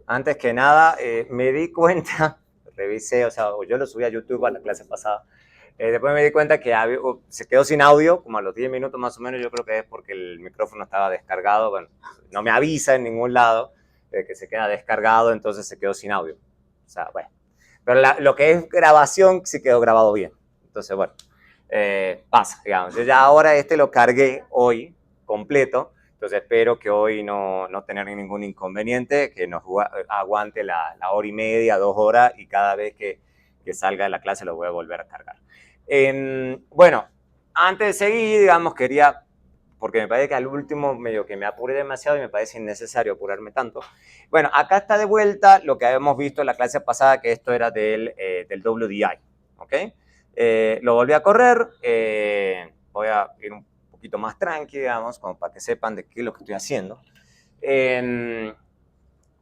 Antes que nada, me di cuenta, revisé, o sea, yo lo subí a YouTube a la clase pasada. Después me di cuenta que se quedó sin audio, como a los 10 minutos más o menos. Yo creo que es porque el micrófono estaba descargado. Bueno, no me avisa en ningún lado que se queda descargado, entonces se quedó sin audio. O sea, bueno. Pero lo que es grabación sí quedó grabado bien. Entonces, bueno, pasa, digamos. Yo ya ahora lo cargué hoy completo. Entonces espero que hoy no tener ningún inconveniente, que nos aguante la hora y media, 2 horas, y cada vez que salga de la clase lo voy a volver a cargar. Bueno, antes de seguir, digamos, quería, porque me parece que al último medio que me apuré demasiado y me parece innecesario apurarme tanto. Bueno, acá está de vuelta lo que habíamos visto en la clase pasada, que esto era del WDI, ¿ok? Lo volví a correr, voy a ir un poquito más tranqui, digamos, como para que sepan de qué es lo que estoy haciendo.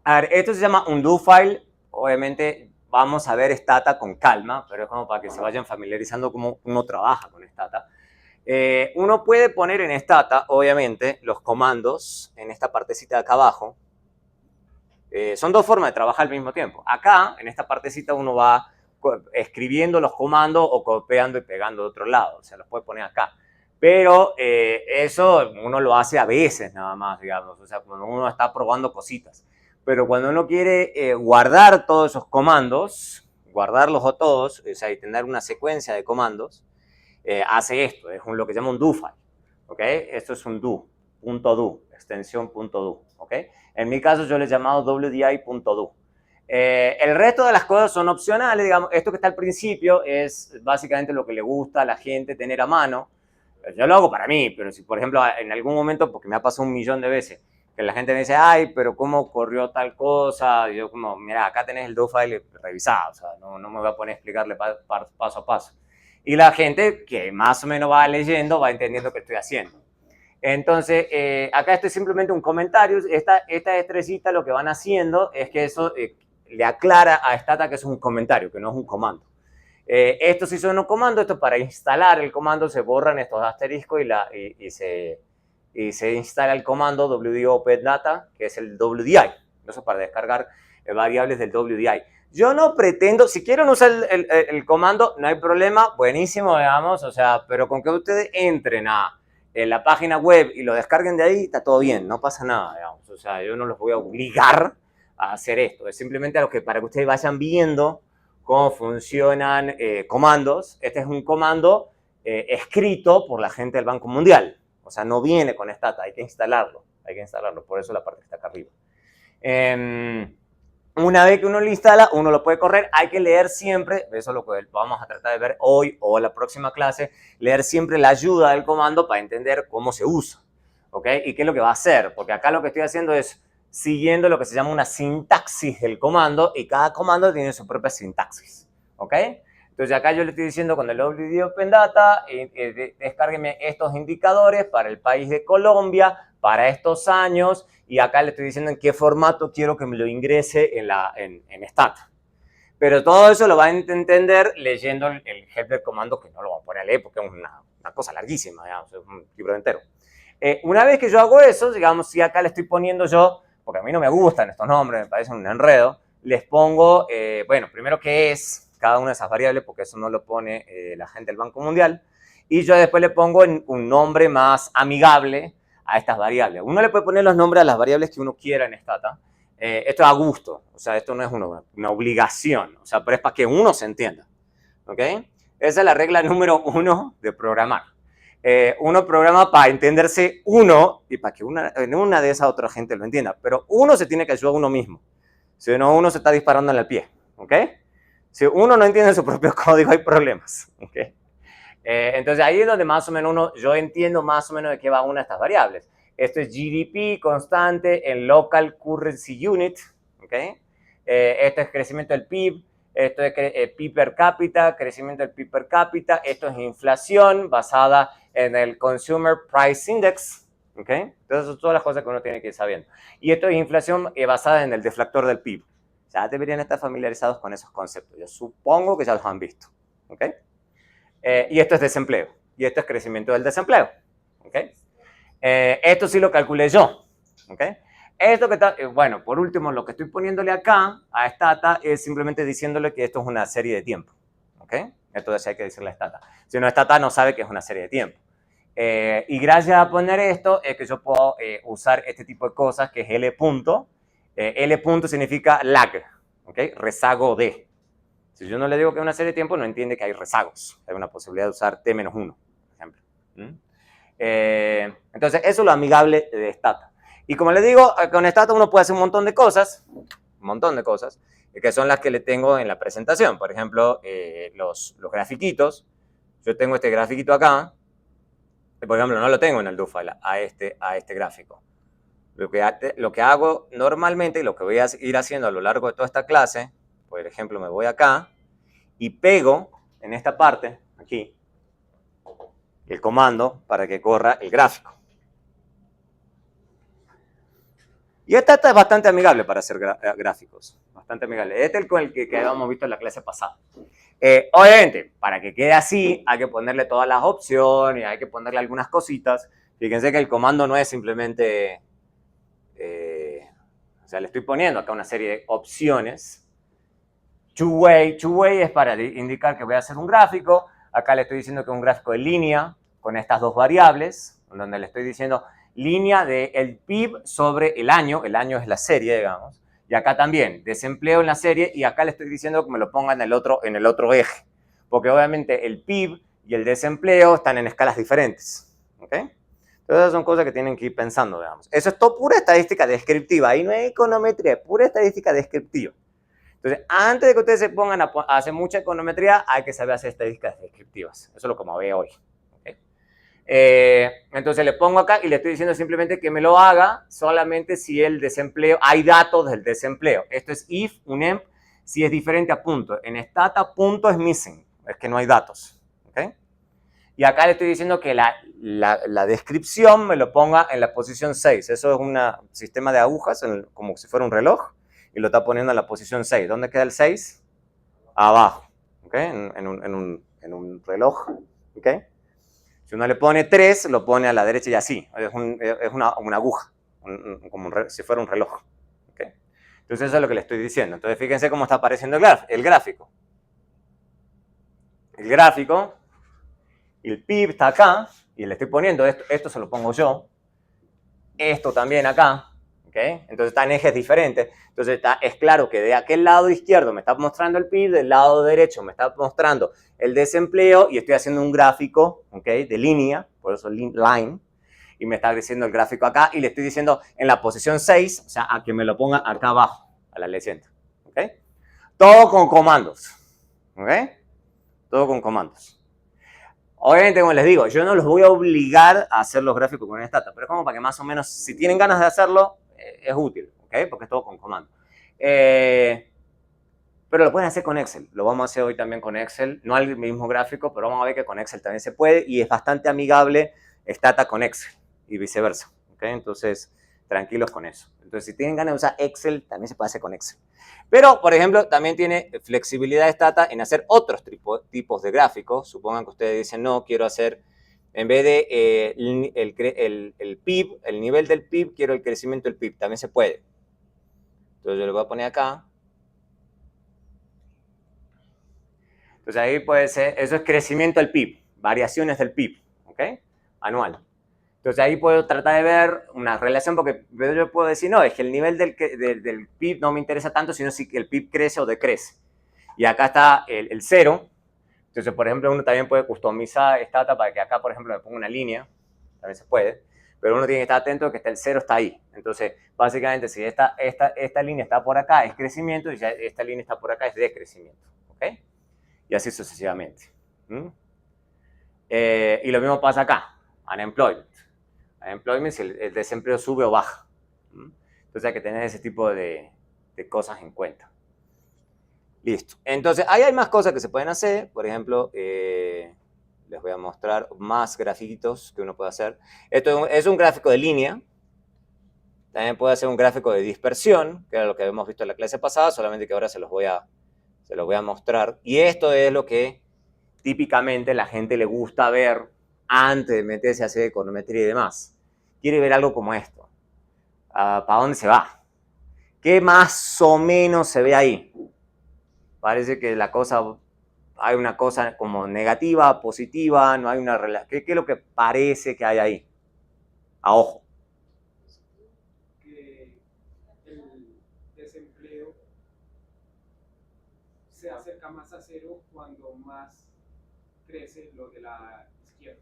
A ver, esto se llama un do file. Obviamente vamos a ver Stata con calma, pero es como para que se vayan familiarizando cómo uno trabaja con Stata. Uno puede poner en Stata, obviamente, los comandos en esta partecita de acá abajo. Son dos formas de trabajar al mismo tiempo. Acá, en esta partecita, uno va escribiendo los comandos o copiando y pegando de otro lado. O sea, los puede poner acá. Pero eso uno lo hace a veces nada más, digamos. O sea, cuando uno está probando cositas. Pero cuando uno quiere guardar todos esos comandos, guardarlos a todos, o sea, y tener una secuencia de comandos, hace esto. Es lo que se llama un do file. ¿Ok? Esto es un do, punto do, extensión punto do. ¿Ok? En mi caso yo le he llamado wdi.do. El resto de las cosas son opcionales, digamos. Esto que está al principio es básicamente lo que le gusta a la gente tener a mano. Yo lo hago para mí, pero si por ejemplo en algún momento, porque me ha pasado 1.000.000 de veces, que la gente me dice, ay, pero ¿cómo corrió tal cosa? Y yo como, mira, acá tenés el do file revisado, o sea, no me voy a poner a explicarle paso a paso. Y la gente que más o menos va leyendo va entendiendo qué estoy haciendo. Entonces, acá esto es simplemente un comentario. Esta estrellita lo que van haciendo es que eso le aclara a Stata que es un comentario, que no es un comando. Esto sí son un comando. Esto para instalar el comando se borran estos asteriscos y se instala el comando wdi open data, que es el WDI. Eso es para descargar variables del WDI. Yo no pretendo, si quieren usar el comando, no hay problema, buenísimo, digamos, o sea, pero con que ustedes entren en la página web y lo descarguen de ahí, está todo bien, no pasa nada, digamos. O sea, yo no los voy a obligar a hacer esto, es simplemente para que ustedes vayan viendo cómo funcionan comandos. Este es un comando escrito por la gente del Banco Mundial, o sea, no viene con Stata, hay que instalarlo, por eso la parte que está acá arriba. Una vez que uno lo instala, uno lo puede correr. Hay que leer siempre, eso es lo que vamos a tratar de ver hoy o la próxima clase, leer siempre la ayuda del comando para entender cómo se usa, ¿ok? Y qué es lo que va a hacer, porque acá lo que estoy haciendo es siguiendo lo que se llama una sintaxis del comando, y cada comando tiene su propia sintaxis, ¿ok? Entonces acá yo le estoy diciendo con el WD Open Data, descárgueme estos indicadores para el país de Colombia, para estos años, y acá le estoy diciendo en qué formato quiero que me lo ingrese en Stata. Pero todo eso lo van a entender leyendo el head del comando, que no lo voy a poner a leer porque es una cosa larguísima, digamos, es un libro entero. Una vez que yo hago eso, digamos, si acá le estoy poniendo yo, porque a mí no me gustan estos nombres, me parecen un enredo, les pongo, bueno, primero qué es cada una de esas variables, porque eso no lo pone la gente del Banco Mundial, y yo después le pongo un nombre más amigable a estas variables. Uno le puede poner los nombres a las variables que uno quiera en Stata. Esto es a gusto, o sea, esto no es una obligación, o sea, pero es para que uno se entienda, ¿ok? Esa es la regla número 1 de programar. Uno programa para entenderse uno y para que una de esa otra gente lo entienda, pero uno se tiene que ayudar a uno mismo, si no uno se está disparando en el pie, ¿ok? Si uno no entiende su propio código hay problemas, ¿ok? Entonces ahí es donde más o menos yo entiendo más o menos de qué va una de estas variables. Esto es GDP constante en Local Currency Unit, ¿ok? Esto es crecimiento del PIB, esto es PIB per cápita, crecimiento del PIB per cápita, esto es inflación basada en el Consumer Price Index, ¿ok? Entonces son todas las cosas que uno tiene que ir sabiendo. Y esto es inflación basada en el deflactor del PIB. Ya deberían estar familiarizados con esos conceptos. Yo supongo que ya los han visto, ¿ok? Y esto es desempleo. Y esto es crecimiento del desempleo. ¿Okay? Esto sí lo calculé yo. ¿Okay? esto que está, bueno, por último, lo que estoy poniéndole acá a Stata es simplemente diciéndole que esto es una serie de tiempo. ¿Ok? Entonces hay que decirle a Stata. Si no, Stata no sabe que es una serie de tiempo. Y gracias a poner esto es que yo puedo usar este tipo de cosas que es L punto. L punto significa lag, ¿ok? Rezago de. Si yo no le digo que es una serie de tiempo, no entiende que hay rezagos. Hay una posibilidad de usar T-1, por ejemplo. Entonces, eso es lo amigable de Stata. Y como le digo, con Stata uno puede hacer un montón de cosas, que son las que le tengo en la presentación. Por ejemplo, los grafiquitos. Yo tengo este grafiquito acá. Por ejemplo, no lo tengo en el do file a este gráfico. Lo que hago normalmente y lo que voy a ir haciendo a lo largo de toda esta clase, por ejemplo, me voy acá y pego en esta parte, aquí, el comando para que corra el gráfico. Y esta es bastante amigable para hacer gráficos, bastante amigable. Este es con el que habíamos visto en la clase pasada. Obviamente, para que quede así, hay que ponerle todas las opciones, hay que ponerle algunas cositas. Fíjense que el comando no es simplemente... o sea, le estoy poniendo acá una serie de opciones. Two-way es para indicar que voy a hacer un gráfico. Acá le estoy diciendo que es un gráfico de línea con estas dos variables, donde le estoy diciendo línea del PIB sobre el año es la serie, digamos. Y acá también, desempleo en la serie, y acá le estoy diciendo que me lo ponga en el otro eje. Porque obviamente el PIB y el desempleo están en escalas diferentes. ¿Ok? Entonces, esas son cosas que tienen que ir pensando, digamos. Eso es todo pura estadística descriptiva. Ahí no hay econometría, es pura estadística descriptiva. Entonces, antes de que ustedes se pongan a hacer mucha econometría, hay que saber hacer estadísticas descriptivas. Eso es lo que me ve hoy. ¿Okay? Entonces, le pongo acá y le estoy diciendo simplemente que me lo haga solamente si el desempleo, hay datos del desempleo. Esto es if, un emp, si es diferente a punto. En Stata, punto es missing, es que no hay datos. ¿Okay? Y acá le estoy diciendo que la descripción me lo ponga en la posición 6. Eso es un sistema de agujas, como si fuera un reloj, y lo está poniendo en la posición 6. ¿Dónde queda el 6? Abajo, ¿okay? En un reloj. ¿Okay? Si uno le pone 3, lo pone a la derecha y así. Es una aguja, como si fuera un reloj. ¿Okay? Entonces eso es lo que le estoy diciendo. Entonces fíjense cómo está apareciendo el gráfico. El gráfico... Y el PIB está acá, y le estoy poniendo esto se lo pongo yo. Esto también acá, ¿ok? Entonces están ejes diferentes. Entonces es claro que de aquel lado izquierdo me está mostrando el PIB, del lado derecho me está mostrando el desempleo, y estoy haciendo un gráfico, ¿ok? De línea, por eso line, y me está diciendo el gráfico acá, y le estoy diciendo en la posición 6, o sea, a que me lo ponga acá abajo, a la leyenda, ¿ok? Todo con comandos, ¿ok? Todo con comandos. Obviamente, como les digo, yo no los voy a obligar a hacer los gráficos con Stata, pero es como para que más o menos, si tienen ganas de hacerlo, es útil, ¿ok? Porque es todo con comando. Pero lo pueden hacer con Excel. Lo vamos a hacer hoy también con Excel. No al mismo gráfico, pero vamos a ver que con Excel también se puede, y es bastante amigable Stata con Excel y viceversa, ¿ok? Entonces, tranquilos con eso. Entonces, si tienen ganas de usar Excel, también se puede hacer con Excel. Pero, por ejemplo, también tiene flexibilidad Stata en hacer otros tipos de gráficos. Supongan que ustedes dicen, no, quiero hacer, en vez de el PIB, el nivel del PIB, quiero el crecimiento del PIB. También se puede. Entonces, yo lo voy a poner acá. Entonces, ahí puede ser, eso es crecimiento del PIB, variaciones del PIB, ¿ok? Anual. Entonces ahí puedo tratar de ver una relación, porque yo puedo decir, no, es que el nivel del PIB no me interesa tanto, sino si el PIB crece o decrece. Y acá está el 0. Entonces, por ejemplo, uno también puede customizar Stata para que acá, por ejemplo, me ponga una línea. También se puede. Pero uno tiene que estar atento de que el 0 está ahí. Entonces, básicamente, si esta línea está por acá, es crecimiento, y si esta línea está por acá, es decrecimiento. ¿Ok? Y así sucesivamente. Y lo mismo pasa acá. Unemployment. Unemployment, si el desempleo sube o baja. Entonces hay que tener ese tipo de cosas en cuenta. Listo. Entonces, ahí hay más cosas que se pueden hacer. Por ejemplo, les voy a mostrar más grafiquitos que uno puede hacer. Esto es un gráfico de línea. También puede hacer un gráfico de dispersión, que era lo que habíamos visto en la clase pasada, solamente que ahora se los voy a mostrar. Y esto es lo que típicamente la gente le gusta ver antes de meterse a hacer econometría y demás. Quiere ver algo como esto. ¿Para dónde se va? ¿Qué más o menos se ve ahí? Parece que la cosa, hay una cosa como negativa, positiva, no hay una relación. ¿Qué es lo que parece que hay ahí? A ojo. Que el desempleo se acerca más a cero cuando más crece lo de la izquierda.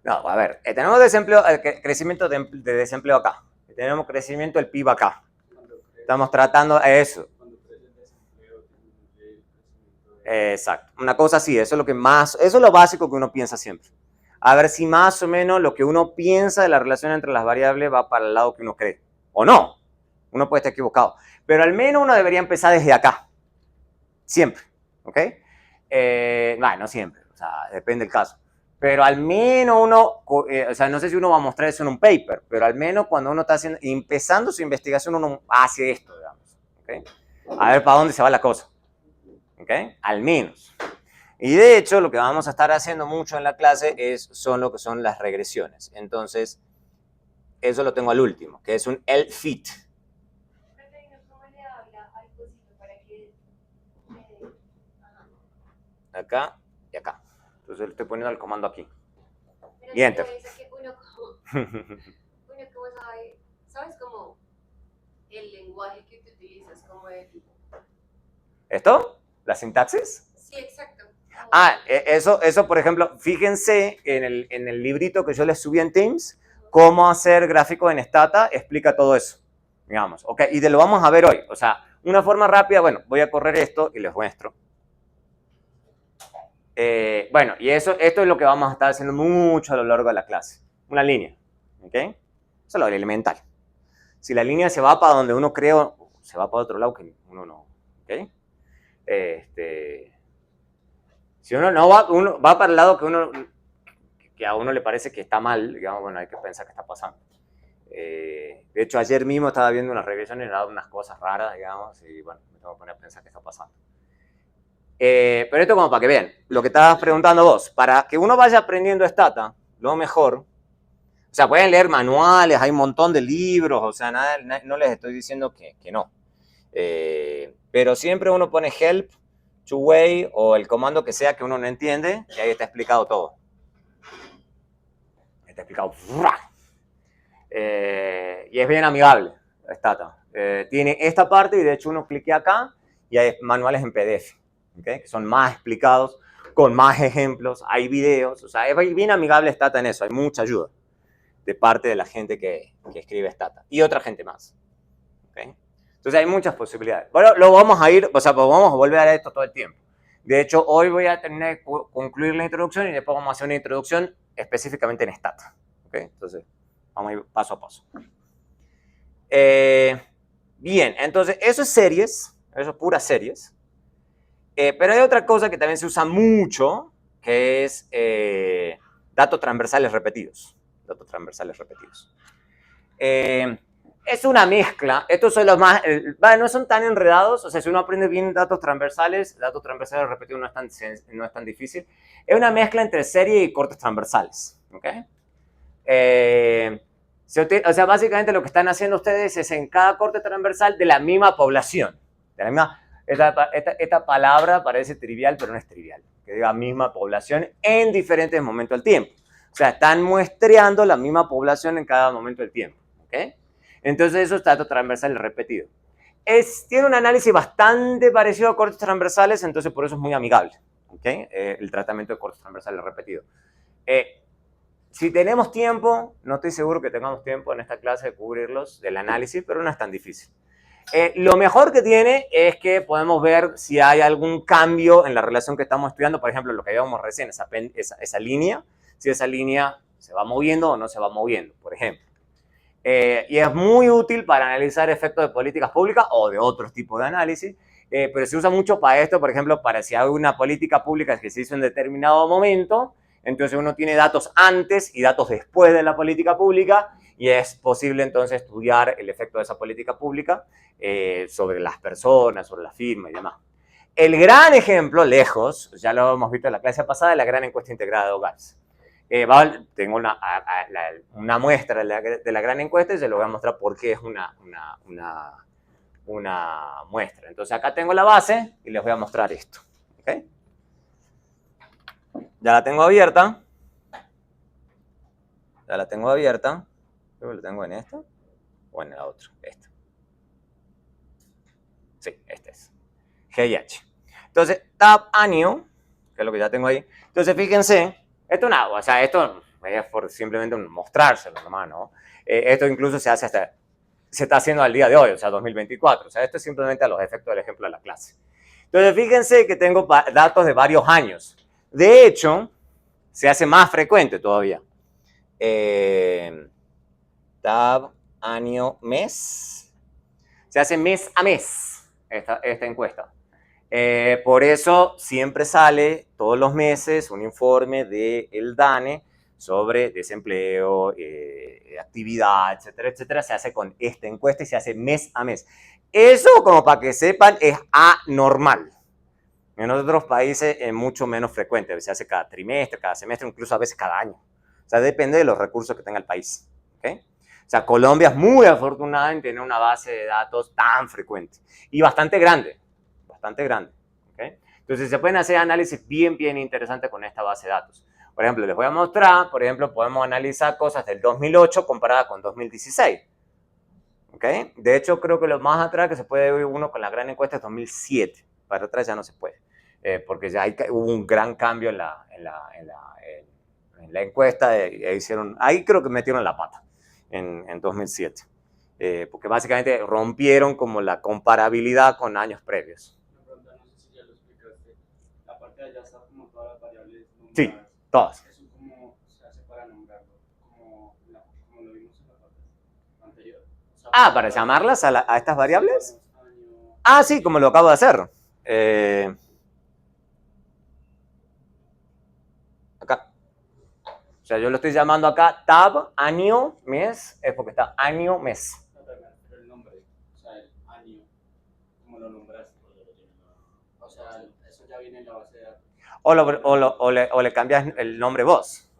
No, a ver, tenemos desempleo, crecimiento de desempleo acá. Tenemos crecimiento del PIB acá. Estamos tratando eso. Exacto. Una cosa así, eso es lo que más, eso es lo básico que uno piensa siempre. A ver si más o menos lo que uno piensa de la relación entre las variables va para el lado que uno cree. O no. Uno puede estar equivocado. Pero al menos uno debería empezar desde acá. Siempre. ¿Ok? No siempre. O sea, depende del caso. Pero al menos uno, o sea, no sé si uno va a mostrar eso en un paper, pero al menos cuando uno está haciendo, empezando su investigación, uno hace esto, digamos. ¿Okay? A ver para dónde se va la cosa. ¿Ok? Al menos. Y de hecho, lo que vamos a estar haciendo mucho en la clase son lo que son las regresiones. Entonces, eso lo tengo al último, que es un LFIT. Acá y acá. Entonces le estoy poniendo el comando aquí. Y enter. Uno como sabe, ¿sabes cómo el lenguaje que tú utilizas como el... ¿Esto? ¿La sintaxis? Sí, exacto. Eso, por ejemplo, fíjense en el librito que yo les subí en Teams, cómo hacer gráficos en Stata, explica todo eso, digamos. Ok, y lo vamos a ver hoy. O sea, una forma rápida, bueno, voy a correr esto y les muestro. Bueno, y esto es lo que vamos a estar haciendo mucho a lo largo de la clase. Una línea, ¿ok? Eso es lo elemental. Si la línea se va para donde uno cree, se va para otro lado que uno no, ¿ok? Si uno no va, uno va para el lado que a uno le parece que está mal, digamos, bueno, hay que pensar qué está pasando. De hecho, ayer mismo estaba viendo unas regresiones y dado unas cosas raras, digamos, y bueno, me tengo que poner a pensar qué está pasando. Pero esto como para que vean, lo que estabas preguntando vos, para que uno vaya aprendiendo Stata, lo mejor, o sea, pueden leer manuales, hay un montón de libros, o sea, no les estoy diciendo que no. Pero siempre uno pone help, to way o el comando que sea que uno no entiende, y ahí está explicado todo. Está explicado. Y es bien amigable, Stata. Tiene esta parte y de hecho uno clique acá y hay manuales en PDF, ¿okay? Que son más explicados, con más ejemplos, hay videos, o sea, es bien amigable Stata en eso, hay mucha ayuda de parte de la gente que escribe Stata y otra gente más. ¿Okay? Entonces hay muchas posibilidades. Bueno, lo vamos a ir, o sea, pues vamos a volver a esto todo el tiempo. De hecho, hoy voy a concluir la introducción y después vamos a hacer una introducción específicamente en Stata. ¿Okay? Entonces, vamos a ir paso a paso. Bien, entonces eso es series, eso es puras series. Pero hay otra cosa que también se usa mucho, que es datos transversales repetidos. Datos transversales repetidos. Es una mezcla. Estos son los más... no son tan enredados. O sea, si uno aprende bien datos transversales repetidos no es tan difícil. Es una mezcla entre serie y cortes transversales. ¿Ok? O sea, básicamente lo que están haciendo ustedes es en cada corte transversal de la misma población. De la misma, esta palabra parece trivial, pero no es trivial. Que diga misma población en diferentes momentos del tiempo. O sea, están muestreando la misma población en cada momento del tiempo. ¿Ok? Entonces eso es dato transversal repetido. Tiene un análisis bastante parecido a cortes transversales, entonces por eso es muy amigable. ¿Okay? El tratamiento de cortes transversales repetido. Si tenemos tiempo, no estoy seguro que tengamos tiempo en esta clase de cubrirlos del análisis, pero no es tan difícil. Lo mejor que tiene es que podemos ver si hay algún cambio en la relación que estamos estudiando, por ejemplo, lo que habíamos recién, esa línea, si esa línea se va moviendo o no se va moviendo, por ejemplo. Y es muy útil para analizar efectos de políticas públicas o de otros tipos de análisis, pero se usa mucho para esto, por ejemplo, para si hay una política pública que se hizo en determinado momento, entonces uno tiene datos antes y datos después de la política pública y es posible entonces estudiar el efecto de esa política pública sobre las personas, sobre la firma y demás. El gran ejemplo, lejos, ya lo hemos visto en la clase pasada, es la gran encuesta integrada de hogares. Tengo una muestra de la gran encuesta y se lo voy a mostrar por qué es una muestra. Entonces acá tengo la base y les voy a mostrar esto. ¿Okay? Ya la tengo abierta. Ya la tengo abierta. Creo que la tengo en esta o en la otra. Esta. Sí, este es. GIH. Entonces, tab año, que es lo que ya tengo ahí. Entonces, fíjense, esto nada, o sea, esto es por simplemente mostrárselo nomás, ¿no? Esto incluso se está haciendo al día de hoy, o sea, 2024. O sea, esto es simplemente a los efectos del ejemplo de la clase. Entonces, fíjense que tengo datos de varios años. De hecho, se hace más frecuente todavía. Tab, año, mes. Se hace mes a mes esta encuesta. Por eso siempre sale todos los meses un informe del DANE sobre desempleo, actividad, etcétera, etcétera. Se hace con esta encuesta y se hace mes a mes. Eso, como para que sepan, es anormal. En otros países es mucho menos frecuente. Se hace cada trimestre, cada semestre, incluso a veces cada año. O sea, depende de los recursos que tenga el país. ¿Okay? O sea, Colombia es muy afortunada en tener una base de datos tan frecuente y bastante grande. Bastante grande. ¿Okay? Entonces, se pueden hacer análisis bien interesantes con esta base de datos. Por ejemplo, les voy a mostrar, por ejemplo, podemos analizar cosas del 2008 comparadas con 2016. ¿Okay? De hecho, creo que lo más atrás que se puede ver uno con la gran encuesta es 2007. Para atrás ya no se puede, porque ya hubo un gran cambio en la encuesta. Ahí creo que metieron la pata en 2007. Porque básicamente rompieron como la comparabilidad con años previos. No sé si ya lo explicaste. La parte de allá está como todas las variables numeradas. Sí, todas. ¿Eso cómo se hace para nombrarlo? Como lo vimos en la parte anterior. O sea, Para llamarlas a estas variables. Sí, como lo acabo de hacer. Acá. O sea, yo lo estoy llamando acá tab, año, mes, es porque está año, mes. Pero el nombre, o sea, el año, ¿cómo lo nombraste? O sea, eso ya viene en la base de datos. O le cambias el nombre vos.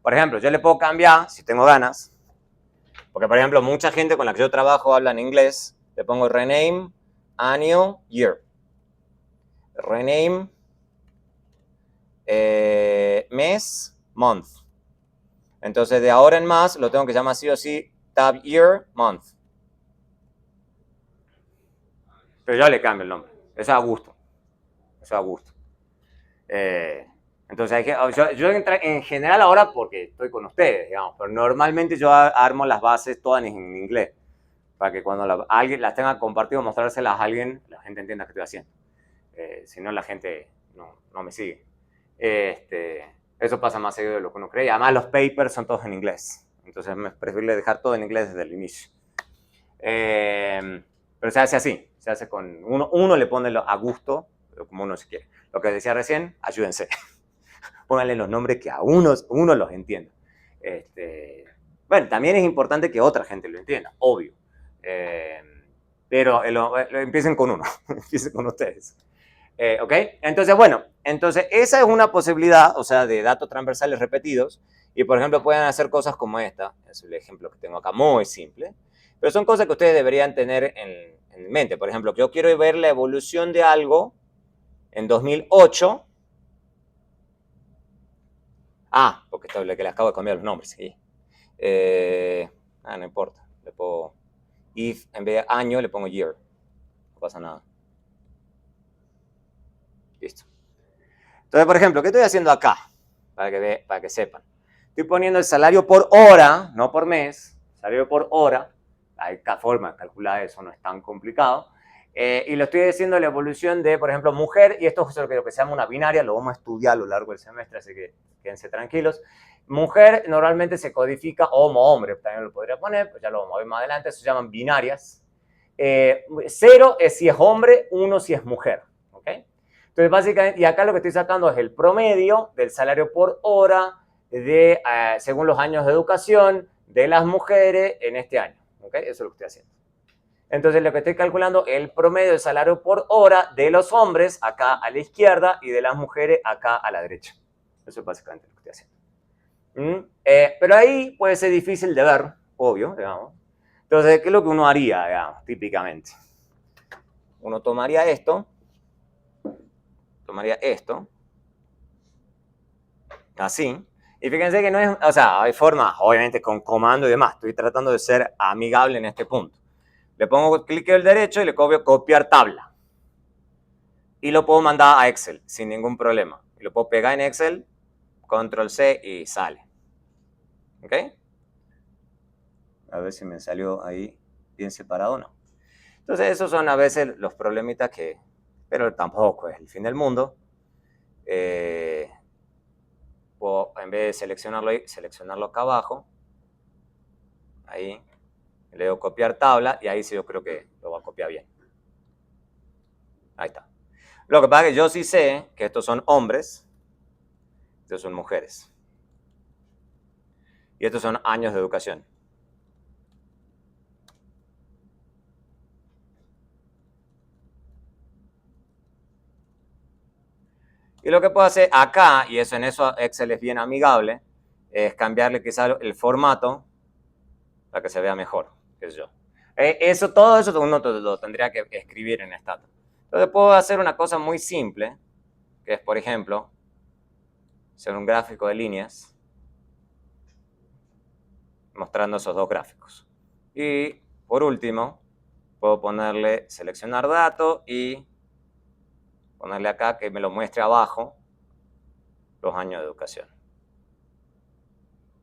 Por ejemplo, yo le puedo cambiar, si tengo ganas, porque por ejemplo, mucha gente con la que yo trabajo habla en inglés, le pongo rename, año, year. Rename, mes, month. Entonces, de ahora en más, lo tengo que llamar sí o sí tab year, month. Pero yo le cambio el nombre. Eso es a gusto. Eso es a gusto. Entonces, yo en general ahora porque estoy con ustedes, digamos, pero normalmente yo armo las bases todas en inglés, para que cuando alguien las tenga compartido, mostrárselas a alguien, la gente entienda qué estoy haciendo. Si no, la gente no me sigue. Eso pasa más seguido de lo que uno cree. Además, los papers son todos en inglés. Entonces, es preferible dejar todo en inglés desde el inicio. Pero se hace así. Se hace con uno le pone a gusto, como uno se quiere. Lo que decía recién, ayúdense. Pónganle los nombres que a uno los entienda. Bueno, también es importante que otra gente lo entienda, obvio. Pero empiecen con uno. Empiecen con ustedes. ¿Ok? Entonces, bueno, esa es una posibilidad, o sea, de datos transversales repetidos. Y, por ejemplo, pueden hacer cosas como esta. Es el ejemplo que tengo acá, muy simple. Pero son cosas que ustedes deberían tener en mente. Por ejemplo, yo quiero ver la evolución de algo en 2008. Porque que les acabo de cambiar los nombres. ¿Sí? No importa. Le pongo if, en vez de año, le pongo year. No pasa nada. Listo. Entonces, por ejemplo, ¿qué estoy haciendo acá? Para que sepan. Estoy poniendo el salario por hora, no por mes. Salario por hora. Hay forma de calcular eso, no es tan complicado. Y lo estoy diciendo la evolución de, por ejemplo, mujer, y esto es lo que se llama una binaria, lo vamos a estudiar a lo largo del semestre, así que quédense tranquilos. Mujer normalmente se codifica, hombre, también lo podría poner, pues ya lo vamos a ver más adelante, se llaman binarias. 0 es si es hombre, 1 si es mujer. ¿Okay? Entonces, básicamente, y acá lo que estoy sacando es el promedio del salario por hora según los años de educación de las mujeres en este año. ¿Okay? Eso es lo que estoy haciendo. Entonces, lo que estoy calculando es el promedio de salario por hora de los hombres acá a la izquierda y de las mujeres acá a la derecha. Eso es básicamente lo que estoy haciendo. Pero ahí puede ser difícil de ver, obvio, digamos. Entonces, ¿qué es lo que uno haría, digamos, típicamente? Uno tomaría esto, así, y fíjense que no es, o sea, hay formas, obviamente con comando y demás, estoy tratando de ser amigable en este punto. Le pongo clic al derecho y le copio copiar tabla. Y lo puedo mandar a Excel sin ningún problema. Y lo puedo pegar en Excel, control C y sale. ¿Ok? A ver si me salió ahí bien separado o no. Entonces esos son a veces los problemitas que, pero tampoco es el fin del mundo. Puedo, en vez de seleccionarlo ahí, seleccionarlo acá abajo. Ahí. Le doy copiar tabla y ahí sí yo creo que lo va a copiar bien. Ahí está. Lo que pasa es que yo sí sé que estos son hombres, estos son mujeres. Y estos son años de educación. Y lo que puedo hacer acá, y eso en eso Excel es bien amigable, es cambiarle quizá el formato para que se vea mejor, qué sé yo. Todo eso uno lo tendría que escribir en Stata. Entonces puedo hacer una cosa muy simple, que es, por ejemplo, hacer un gráfico de líneas mostrando esos dos gráficos. Y por último, puedo ponerle seleccionar dato y ponerle acá que me lo muestre abajo los años de educación.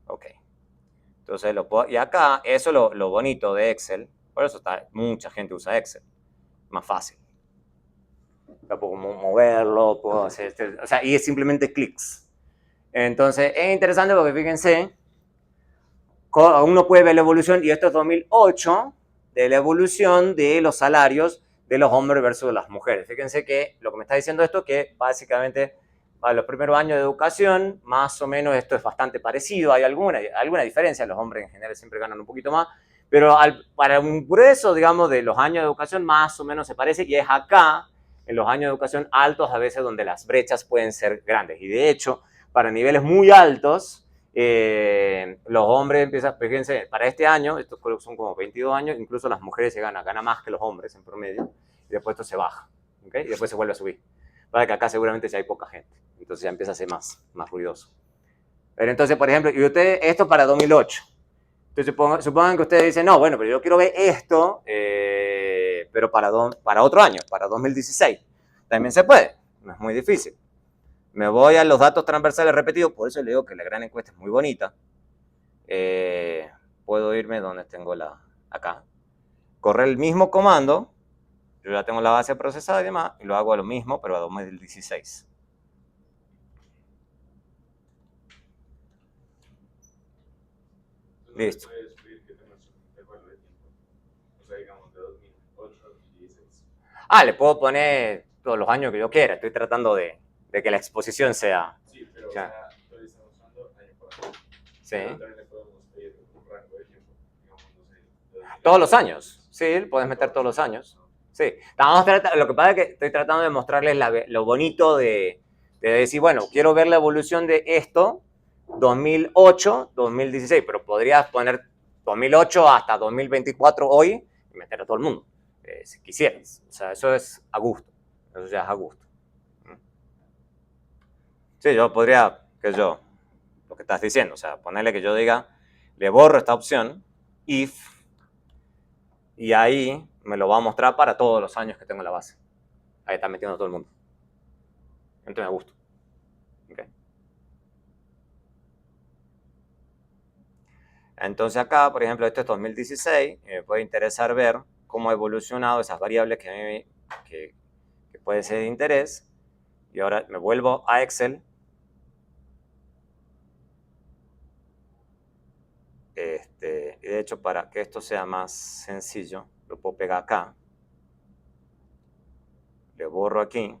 Ok. Entonces lo puedo, y acá, eso es lo bonito de Excel, por eso mucha gente usa Excel, más fácil. Yo puedo moverlo, puedo hacer, o sea, y es simplemente clics. Entonces es interesante porque fíjense, uno puede ver la evolución, y esto es 2008, de la evolución de los salarios de los hombres versus las mujeres. Fíjense que lo que me está diciendo esto es que básicamente para los primeros años de educación, más o menos esto es bastante parecido, hay alguna diferencia, los hombres en general siempre ganan un poquito más, pero para un grueso, digamos, de los años de educación, más o menos se parece, y es acá, en los años de educación altos, a veces donde las brechas pueden ser grandes. Y de hecho, para niveles muy altos, los hombres empiezan, fíjense, para este año, estos son como 22 años, incluso las mujeres ganan más que los hombres en promedio, y después esto se baja, ¿okay? Y después se vuelve a subir. Para que acá seguramente ya hay poca gente, entonces ya empieza a ser más ruidoso. Pero entonces, por ejemplo, y ustedes, esto para 2008. Entonces supongan que ustedes dicen, no, bueno, pero yo quiero ver esto, pero para otro año, para 2016. También se puede, no es muy difícil. Me voy a los datos transversales repetidos, por eso le digo que la gran encuesta es muy bonita. Puedo irme donde tengo acá. Correr el mismo comando, yo ya tengo la base procesada y demás, y lo hago a lo mismo, pero a 2016. Listo. Le puedo poner todos los años que yo quiera. Estoy tratando de que la exposición sea. Sí, pero ya todavía estamos usando año por año. Sí. Pero también le podemos pedir un rango de tiempo, digamos, no sé. Todos los años. Sí, puedes meter todos los años. Sí. Lo que pasa es que estoy tratando de mostrarles lo bonito de decir, bueno, quiero ver la evolución de esto, 2008, 2016, pero podrías poner 2008 hasta 2024 hoy y meter a todo el mundo, si quisieras. O sea, eso es a gusto. Eso ya es a gusto. Sí, yo podría, lo que estás diciendo, o sea, ponerle que yo diga, le borro esta opción, if, y ahí me lo va a mostrar para todos los años que tengo en la base. Ahí está metiendo todo el mundo. Entonces me gusta. Okay. Entonces acá, por ejemplo, este es 2016, me puede interesar ver cómo ha evolucionado esas variables que puede ser de interés. Y ahora me vuelvo a Excel. Y de hecho, para que esto sea más sencillo, lo puedo pegar acá. Le borro aquí.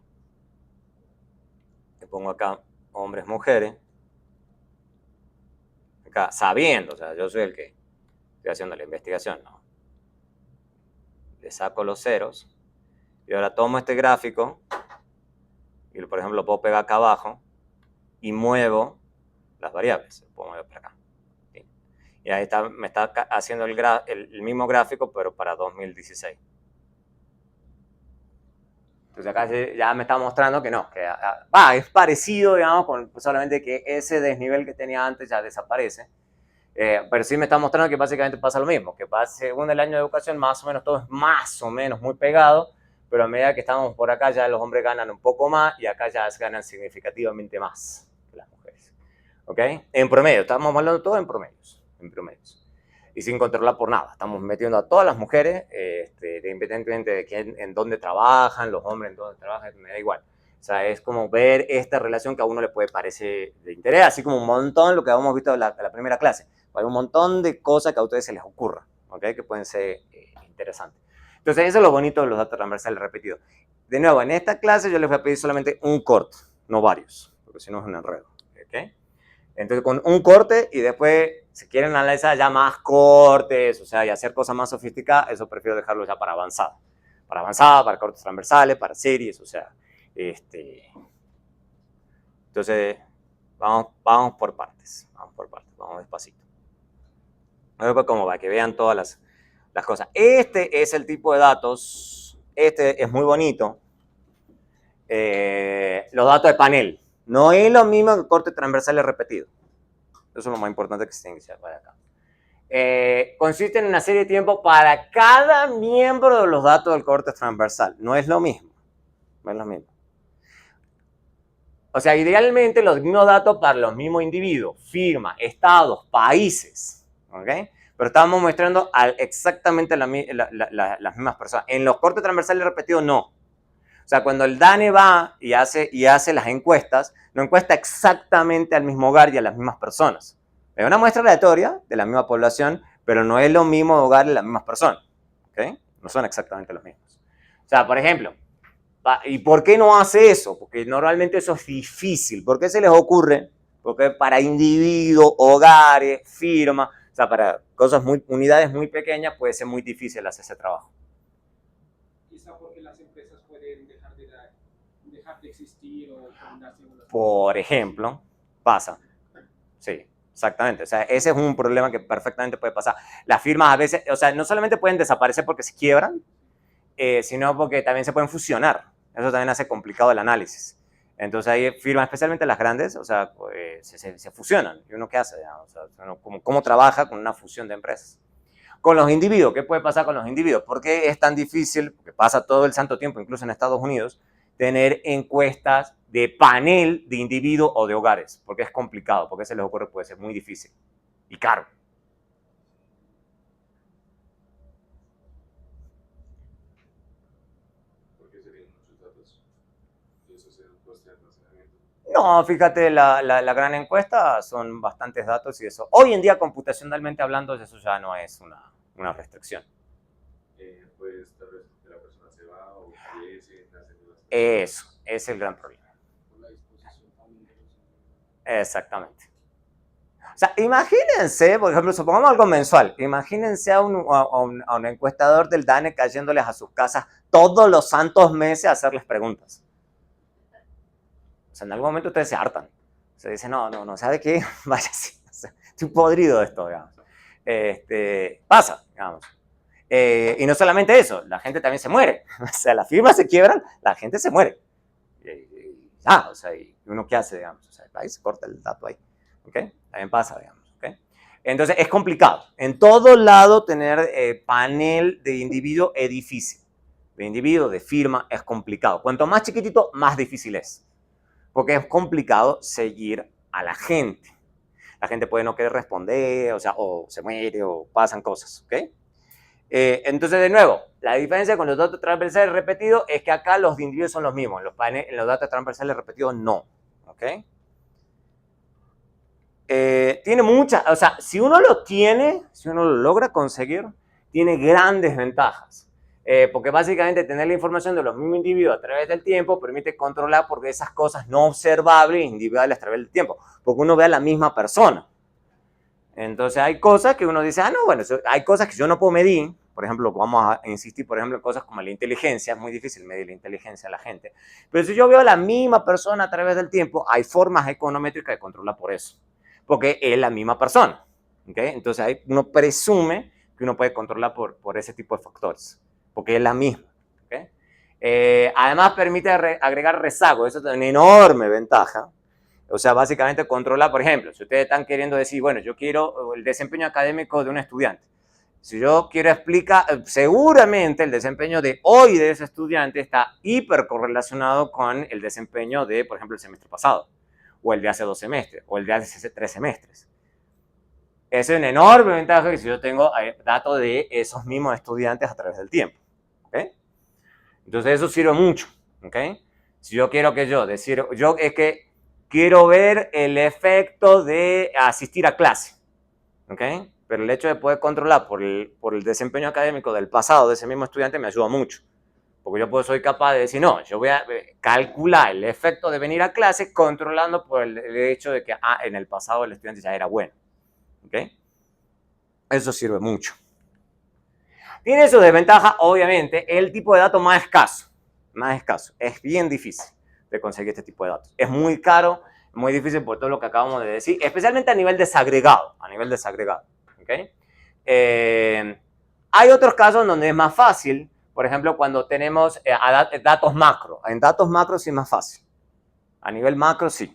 Le pongo acá hombres, mujeres. Acá, sabiendo, o sea, yo soy el que estoy haciendo la investigación, ¿no? Le saco los ceros. Y ahora tomo este gráfico y, por ejemplo, lo puedo pegar acá abajo y muevo las variables. Lo pongo por acá. ¿Sí? Y ahí está, me está haciendo el mismo gráfico, pero para 2016. Entonces acá ya me está mostrando que no, que es parecido, digamos, solamente que ese desnivel que tenía antes ya desaparece. Pero sí me está mostrando que básicamente pasa lo mismo, que según el año de educación más o menos todo es más o menos muy pegado, pero a medida que estamos por acá ya los hombres ganan un poco más y acá ya ganan significativamente más que las mujeres. ¿Ok? En promedio, estamos hablando todo en promedios. Y sin controlar por nada. Estamos metiendo a todas las mujeres, independientemente de en dónde trabajan, los hombres en dónde trabajan, me da igual. O sea, es como ver esta relación que a uno le puede parecer de interés, así como un montón lo que habíamos visto en la primera clase. Hay un montón de cosas que a ustedes se les ocurra, ¿ok? Que pueden ser interesantes. Entonces, eso es lo bonito de los datos transversales repetidos. De nuevo, en esta clase yo les voy a pedir solamente un corte, no varios, porque si no es un enredo, ¿ok? Entonces, con un corte y después, si quieren analizar ya más cortes, o sea, y hacer cosas más sofisticadas, eso prefiero dejarlo ya para avanzada. Para avanzada, para cortes transversales, para series, o sea, Entonces, vamos por partes, vamos despacito. A ver cómo va, que vean todas las cosas. Este es el tipo de datos, este es muy bonito. Los datos de panel. No es lo mismo que cortes transversales repetidos. Eso es lo más importante que se tiene que hacer para acá. Consiste en una serie de tiempo para cada miembro de los datos del corte transversal. No es lo mismo. No es lo mismo. O sea, idealmente los mismos datos para los mismos individuos, firmas, estados, países. ¿Ok? Pero estamos mostrando exactamente las mismas personas. En los cortes transversales repetidos, no. O sea, cuando el DANE va y hace las encuestas, no encuesta exactamente al mismo hogar y a las mismas personas. Es una muestra aleatoria de la misma población, pero no es lo mismo hogar y las mismas personas. ¿Okay? No son exactamente los mismos. O sea, por ejemplo, ¿y por qué no hace eso? Porque normalmente eso es difícil. ¿Por qué se les ocurre? Porque para individuos, hogares, firmas, o sea, para unidades muy pequeñas puede ser muy difícil hacer ese trabajo. Quizá porque las empresas pueden dejar de existir o combinarse. Por ejemplo, pasa. Sí, exactamente. O sea, ese es un problema que perfectamente puede pasar. Las firmas a veces, o sea, no solamente pueden desaparecer porque se quiebran, sino porque también se pueden fusionar. Eso también hace complicado el análisis. Entonces hay firmas, especialmente las grandes, o sea, se fusionan. ¿Y uno qué hace? O sea, ¿cómo trabaja con una fusión de empresas? Con los individuos, ¿qué puede pasar con los individuos? ¿Por qué es tan difícil, porque pasa todo el santo tiempo, incluso en Estados Unidos, tener encuestas de panel de individuos o de hogares? Porque es complicado, porque se les ocurre, puede ser muy difícil y caro. ¿Por qué serían muchos datos? ¿Y eso sería un coste de almacenamiento? No, fíjate, la gran encuesta son bastantes datos y eso. Hoy en día, computacionalmente hablando, eso ya no es una restricción. Pues tal vez la persona se va o fallece, nace nuevas personas. Eso es el gran problema. Por la disposición también de los... Exactamente. O sea, imagínense, por ejemplo, supongamos algo mensual. Imagínense a un encuestador del DANE cayéndoles a sus casas todos los santos meses a hacerles preguntas. O sea, en algún momento ustedes se hartan. Se dicen, no, ¿sabe qué? Vaya así. O sea, estoy podrido de esto, digamos. Pasa, digamos. Y no solamente eso, la gente también se muere. O sea, las firmas se quiebran, la gente se muere. O sea, ¿y uno qué hace, digamos? O sea, ahí se corta el dato ahí. ¿Ok? También pasa, digamos. ¿Ok? Entonces, es complicado. En todo lado tener panel de individuo es difícil. De individuo, de firma, es complicado. Cuanto más chiquitito, más difícil es. Porque es complicado seguir a la gente. La gente puede no querer responder, o sea, o se muere, o pasan cosas, ¿ok? Entonces, de nuevo, la diferencia con los datos transversales repetidos es que acá los individuos son los mismos, en los datos transversales repetidos no, ¿ok? Tiene muchas, o sea, si uno lo logra conseguir, tiene grandes ventajas. Porque básicamente tener la información de los mismos individuos a través del tiempo permite controlar porque esas cosas no observables individuales a través del tiempo, porque uno ve a la misma persona. Entonces hay cosas que uno dice, hay cosas que yo no puedo medir. Por ejemplo, vamos a insistir, por ejemplo, en cosas como la inteligencia. Es muy difícil medir la inteligencia de la gente. Pero si yo veo a la misma persona a través del tiempo, hay formas econométricas de controlar por eso. porque es la misma persona. ¿Okay? Entonces ahí uno presume que uno puede controlar por ese tipo de factores, porque es la misma. ¿Okay? Además permite agregar rezago, eso es una enorme ventaja. O sea, básicamente controla, por ejemplo, si ustedes están queriendo decir, bueno, yo quiero el desempeño académico de un estudiante. Si yo quiero explicar, seguramente el desempeño de hoy de ese estudiante está hiper correlacionado con el desempeño de, por ejemplo, el semestre pasado, o el de hace 2 semestres, o el de hace 3 semestres. Esa es una enorme ventaja que si yo tengo datos de esos mismos estudiantes a través del tiempo. ¿Okay? Entonces eso sirve mucho. ¿Okay? Si yo quiero que yo es que quiero ver el efecto de asistir a clase. ¿Okay? Pero el hecho de poder controlar por el desempeño académico del pasado de ese mismo estudiante me ayuda mucho. Porque yo soy capaz de decir, no, yo voy a calcular el efecto de venir a clase controlando por el hecho de que en el pasado el estudiante ya era bueno. ¿Okay? Eso sirve mucho. Tiene su desventaja, obviamente, el tipo de datos más escaso. Más escaso. Es bien difícil de conseguir este tipo de datos. Es muy caro, muy difícil por todo lo que acabamos de decir, especialmente a nivel desagregado. ¿Okay? Hay otros casos donde es más fácil, por ejemplo, cuando tenemos datos macro. En datos macro sí es más fácil. A nivel macro sí.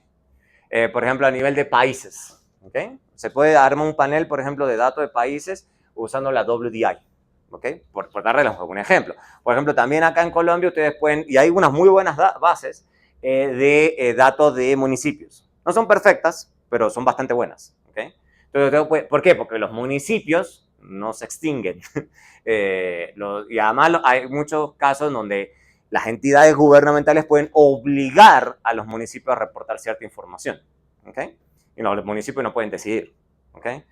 Por ejemplo, a nivel de países. ¿Okay? Se puede armar un panel, por ejemplo, de datos de países usando la WDI. ¿Okay? Por darles un ejemplo. Por ejemplo, también acá en Colombia ustedes pueden, y hay unas muy buenas bases de datos de municipios. No son perfectas, pero son bastante buenas. ¿Okay? Entonces, ¿por qué? Porque los municipios no se extinguen. Y además hay muchos casos donde las entidades gubernamentales pueden obligar a los municipios a reportar cierta información. ¿Okay? Y los municipios no pueden decidir. ¿Okay?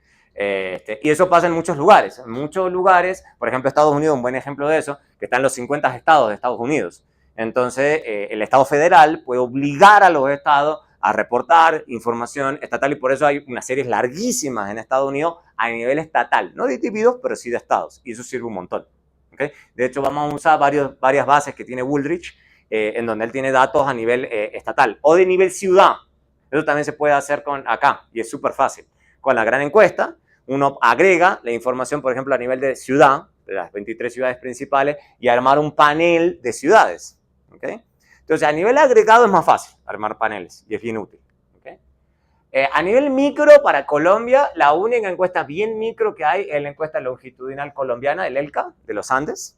Y eso pasa en muchos lugares. En muchos lugares, por ejemplo, Estados Unidos, un buen ejemplo de eso, que están los 50 estados de Estados Unidos. Entonces, el Estado federal puede obligar a los estados a reportar información estatal y por eso hay unas series larguísimas en Estados Unidos a nivel estatal. No de individuos, pero sí de estados. Y eso sirve un montón. ¿Okay? De hecho, vamos a usar varias bases que tiene Woolrich, en donde él tiene datos a nivel estatal o de nivel ciudad. Eso también se puede hacer acá y es súper fácil. Con la gran encuesta, uno agrega la información, por ejemplo, a nivel de ciudad, de las 23 ciudades principales, y armar un panel de ciudades. ¿Okay? Entonces, a nivel agregado es más fácil armar paneles y es bien útil. ¿Okay? A nivel micro, para Colombia, la única encuesta bien micro que hay es la encuesta longitudinal colombiana, el ELCA, de los Andes,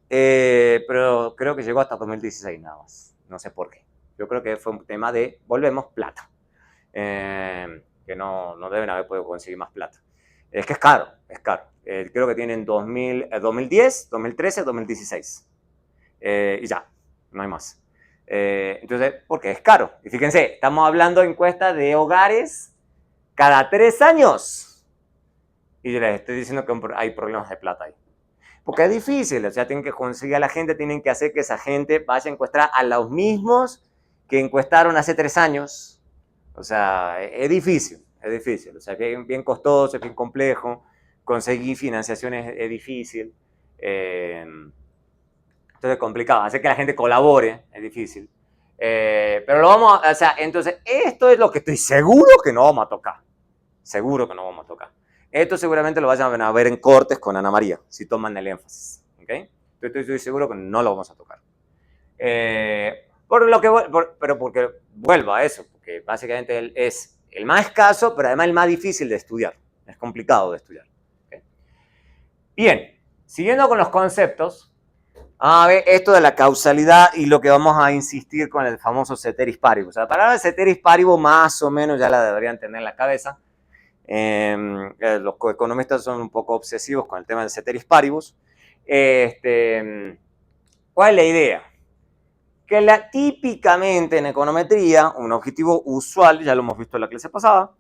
pero creo que llegó hasta 2016 nada más. No sé por qué. Yo creo que fue un tema de, volvemos, plata. Que no deben haber podido conseguir más plata. Es que es caro, es caro. Creo que tienen 2010, 2013, 2016. Y ya, no hay más. Entonces, porque es caro. Y fíjense, estamos hablando de encuestas de hogares cada 3 años. Y yo les estoy diciendo que hay problemas de plata ahí. Porque es difícil, o sea, tienen que conseguir a la gente, tienen que hacer que esa gente vaya a encuestar a los mismos que encuestaron hace 3 años. O sea, es difícil. O sea, es bien costoso, es bien complejo. Conseguir financiación es difícil. Entonces es complicado. Hacer que la gente colabore es difícil. Pero lo vamos a... O sea, entonces, esto es lo que estoy seguro que no vamos a tocar. Seguro que no vamos a tocar. Esto seguramente lo vayan a ver en cortes con Ana María, si toman el énfasis. ¿Okay? Estoy seguro que no lo vamos a tocar. Pero porque vuelvo a eso, porque básicamente él es el más escaso, pero además el más difícil de estudiar. Es complicado de estudiar. ¿Okay? Bien, siguiendo con los conceptos, a ver esto de la causalidad y lo que vamos a insistir con el famoso ceteris paribus. La palabra ceteris paribus más o menos ya la deberían tener en la cabeza. Los economistas son un poco obsesivos con el tema del ceteris paribus. ¿Cuál es la idea? Que típicamente en econometría, un objetivo usual, ya lo hemos visto en la clase pasada,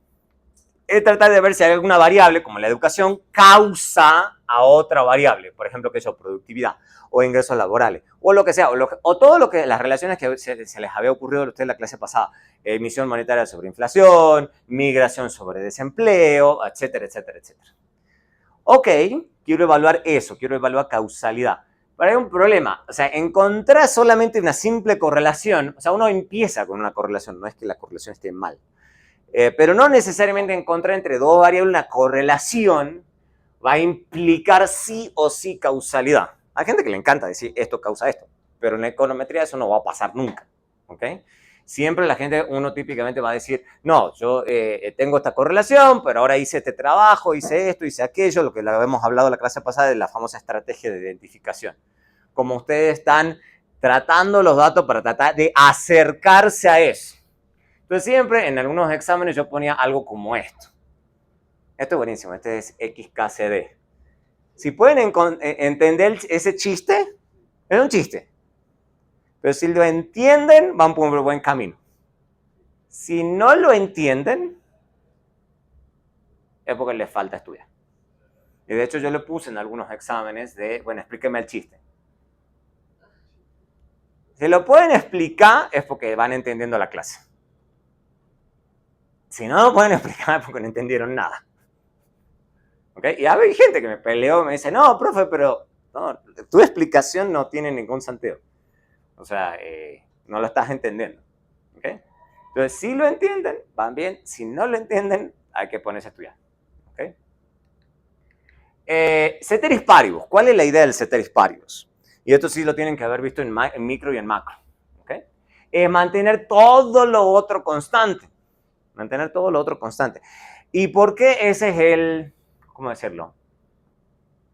es tratar de ver si hay alguna variable, como la educación, causa a otra variable, por ejemplo, que es productividad, o ingresos laborales, o lo que sea, o todo lo que las relaciones que se les había ocurrido a ustedes en la clase pasada, emisión monetaria sobre inflación, migración sobre desempleo, etcétera, etcétera, etcétera. Ok, quiero evaluar eso, quiero evaluar causalidad. Pero hay un problema, o sea, encontrar solamente una simple correlación, o sea, uno empieza con una correlación, no es que la correlación esté mal. pero no necesariamente encontrar entre dos variables una correlación va a implicar sí o sí causalidad. Hay gente que le encanta decir esto causa esto, pero en la econometría eso no va a pasar nunca, ¿ok? Siempre la gente, uno típicamente va a decir, no, yo tengo esta correlación, pero ahora hice este trabajo, hice esto, hice aquello, lo que habíamos hablado en la clase pasada de la famosa estrategia de identificación. Como ustedes están tratando los datos para tratar de acercarse a eso. Entonces siempre en algunos exámenes yo ponía algo como esto. Esto es buenísimo, este es XKCD. Si pueden entender ese chiste, es un chiste. Pero si lo entienden, van por un buen camino. Si no lo entienden, es porque les falta estudiar. Y de hecho yo le puse en algunos exámenes de, bueno, explíqueme el chiste. Si lo pueden explicar, es porque van entendiendo la clase. Si no lo pueden explicar, es porque no entendieron nada. ¿Okay? Y hay gente que me peleó y me dice, no, profe, pero no, tu explicación no tiene ningún sentido. O sea, no lo estás entendiendo. ¿Okay? Entonces, si lo entienden, van bien. Si no lo entienden, hay que ponerse a estudiar. ¿Okay? Ceteris paribus. ¿Cuál es la idea del ceteris paribus? Y esto sí lo tienen que haber visto en micro y en macro. ¿Okay? Mantener todo lo otro constante. Mantener todo lo otro constante. ¿Y por qué ese es el, cómo decirlo?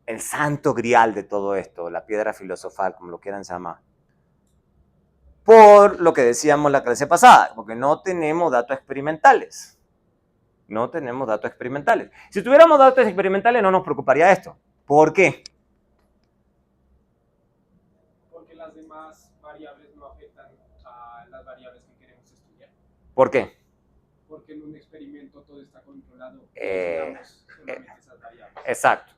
El santo grial de todo esto, la piedra filosofal, como lo quieran llamar. Por lo que decíamos la clase pasada, porque no tenemos datos experimentales. No tenemos datos experimentales. Si tuviéramos datos experimentales no nos preocuparía esto. ¿Por qué? Porque las demás variables no afectan a las variables que queremos estudiar. ¿Por qué? Porque en un experimento todo está controlado. Estudiamos solamente esas variables. Exacto.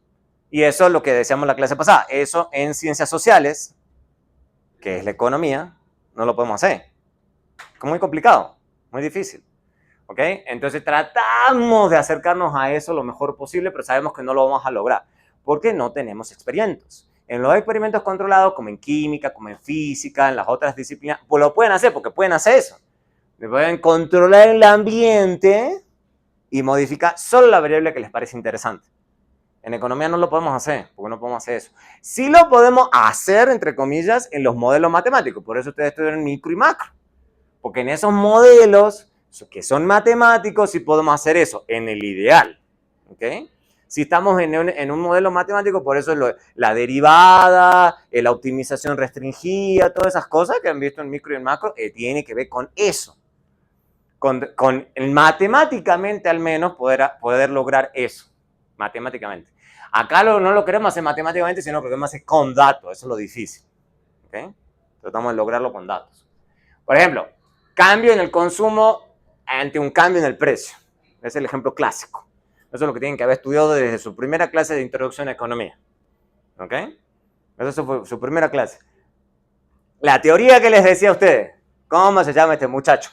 Y eso es lo que decíamos la clase pasada. Eso en ciencias sociales, que es la economía, no lo podemos hacer. Es muy complicado, muy difícil. ¿Ok? Entonces tratamos de acercarnos a eso lo mejor posible, pero sabemos que no lo vamos a lograr, porque no tenemos experimentos. En los experimentos controlados, como en química, como en física, en las otras disciplinas, pues lo pueden hacer, porque pueden hacer eso. Pueden controlar el ambiente y modificar solo la variable que les parece interesante. En economía no lo podemos hacer, porque no podemos hacer eso. Sí lo podemos hacer, entre comillas, en los modelos matemáticos. Por eso ustedes estudian micro y macro. Porque en esos modelos que son matemáticos sí podemos hacer eso, en el ideal. ¿Okay? Si estamos en un modelo matemático, por eso la derivada, la optimización restringida, todas esas cosas que han visto en micro y en macro, tiene que ver con eso. Con matemáticamente al menos poder lograr eso. Matemáticamente. Acá no lo queremos hacer matemáticamente, sino que lo queremos hacer con datos. Eso es lo difícil. ¿Okay? Tratamos de lograrlo con datos. Por ejemplo, cambio en el consumo ante un cambio en el precio. Ese es el ejemplo clásico. Eso es lo que tienen que haber estudiado desde su primera clase de introducción a economía. ¿Ok? Esa fue su primera clase. La teoría que les decía a ustedes. ¿Cómo se llama este muchacho?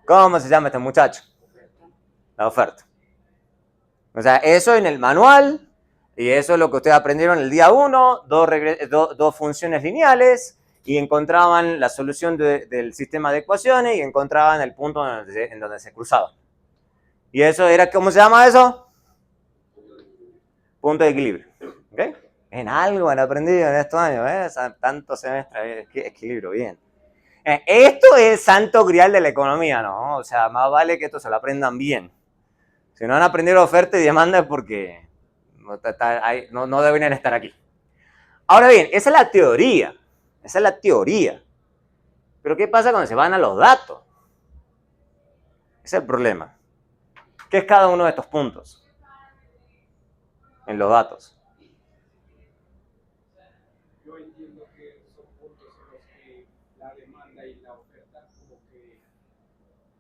¿Cómo se llama este muchacho? La oferta. O sea, eso en el manual, y eso es lo que ustedes aprendieron el día 1, dos funciones lineales, y encontraban la solución del sistema de ecuaciones y encontraban el punto en donde se cruzaban. Y eso era, ¿cómo se llama eso? Punto de equilibrio. ¿Okay? En algo han aprendido en estos años, tantos semestres, equilibrio, bien. Esto es el santo grial de la economía, ¿no? O sea, más vale que esto se lo aprendan bien. Si no han aprendido oferta y demanda es porque no deberían estar aquí. Ahora bien, esa es la teoría. Esa es la teoría. Pero ¿qué pasa cuando se van a los datos? Ese es el problema. ¿Qué es cada uno de estos puntos en los datos? Yo entiendo que son puntos en los que la demanda y la oferta como que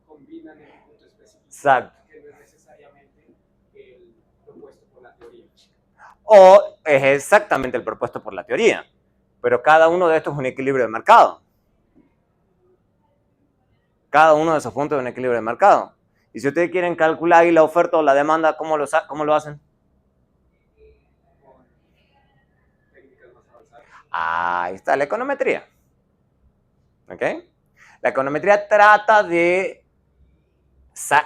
combinan en un punto específico. Exacto. Que no es necesariamente el propuesto por la teoría. O es exactamente el propuesto por la teoría. Pero cada uno de estos es un equilibrio de mercado. Cada uno de esos puntos es un equilibrio de mercado. Y si ustedes quieren calcular ahí la oferta o la demanda, ¿cómo lo hacen? Ahí está la econometría. ¿Ok? La econometría trata de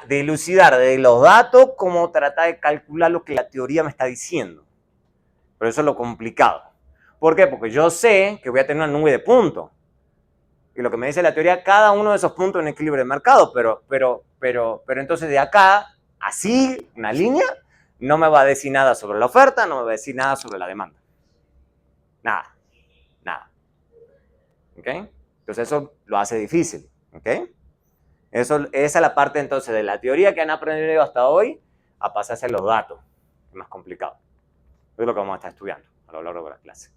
dilucidar de los datos cómo tratar de calcular lo que la teoría me está diciendo. Pero eso es lo complicado. ¿Por qué? Porque yo sé que voy a tener una nube de puntos. Y lo que me dice la teoría, cada uno de esos puntos es un equilibrio de mercado. Pero entonces de acá, así, una línea, no me va a decir nada sobre la oferta, no me va a decir nada sobre la demanda. Nada. ¿Ok? Entonces eso lo hace difícil. ¿Ok? Esa es la parte entonces de la teoría que han aprendido hasta hoy a pasarse a los datos. Es más complicado. Eso es lo que vamos a estar estudiando a lo largo de la clase.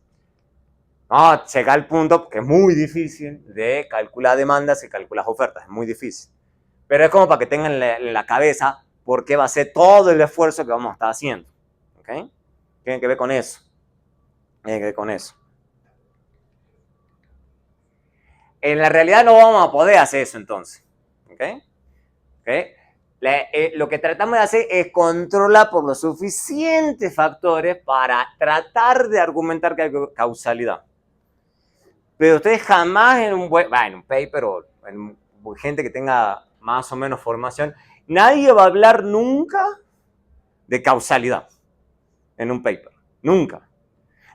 Vamos a llegar al punto que es muy difícil de calcular demandas y calcular ofertas. Es muy difícil. Pero es como para que tengan en la cabeza por qué va a ser todo el esfuerzo que vamos a estar haciendo. ¿Ok? Tienen que ver con eso. En la realidad no vamos a poder hacer eso entonces. ¿Ok? Lo que tratamos de hacer es controlar por los suficientes factores para tratar de argumentar que hay causalidad. Pero ustedes jamás en un paper o en gente que tenga más o menos formación, nadie va a hablar nunca de causalidad en un paper. Nunca.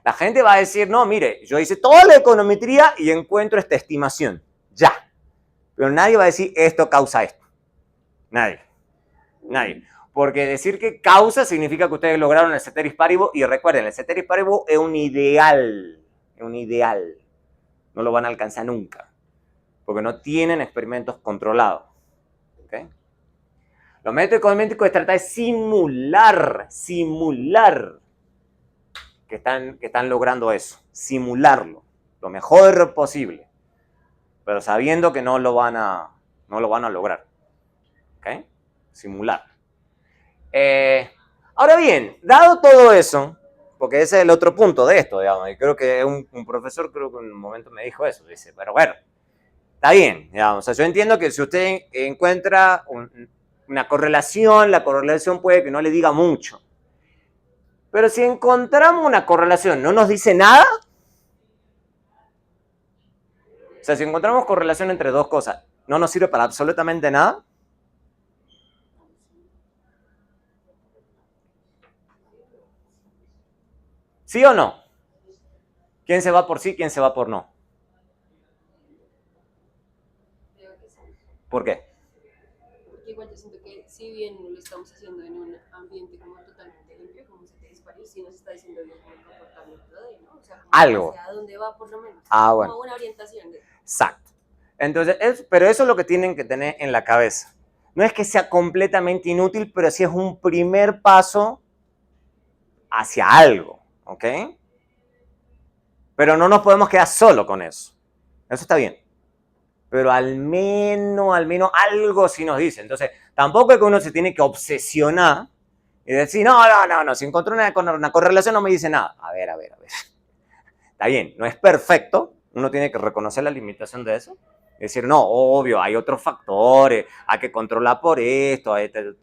La gente va a decir, no, mire, yo hice toda la econometría y encuentro esta estimación. Ya. Pero nadie va a decir, esto causa esto. Nadie. Porque decir que causa significa que ustedes lograron el ceteris paribus. Y recuerden, el ceteris paribus es un ideal. No lo van a alcanzar nunca. Porque no tienen experimentos controlados. ¿Okay? Lo método econométrico es tratar de simular que están logrando eso. Simularlo. Lo mejor posible. Pero sabiendo que no lo van a lograr. ¿Ok? Simular. Ahora bien, dado todo eso, porque ese es el otro punto de esto, digamos, y creo que un profesor en un momento me dijo eso, dice, pero bueno, está bien, digamos, o sea, yo entiendo que si usted encuentra una correlación, la correlación puede que no le diga mucho, pero si encontramos una correlación, ¿no nos dice nada? O sea, si encontramos correlación entre dos cosas, ¿no nos sirve para absolutamente nada? ¿Sí o no? ¿Quién se va por sí, quién se va por no? Creo que sí. ¿Por qué? Porque igual yo siento que si bien lo estamos haciendo en un ambiente como totalmente limpio, como se te disparó, sí nos está diciendo bien como el comportamiento de, ¿no? O sea, como Algo. a dónde va por lo menos. Bueno. Como una orientación de... Exacto. Entonces, pero eso es lo que tienen que tener en la cabeza. No es que sea completamente inútil, pero sí es un primer paso hacia algo, ¿ok? Pero no nos podemos quedar solo con eso. Eso está bien. Pero al menos algo sí nos dice. Entonces, tampoco es que uno se tiene que obsesionar y decir, no, si encontró una correlación no me dice nada. A ver. Está bien, no es perfecto, uno tiene que reconocer la limitación de eso. Es decir, no, obvio, hay otros factores, hay que controlar por esto,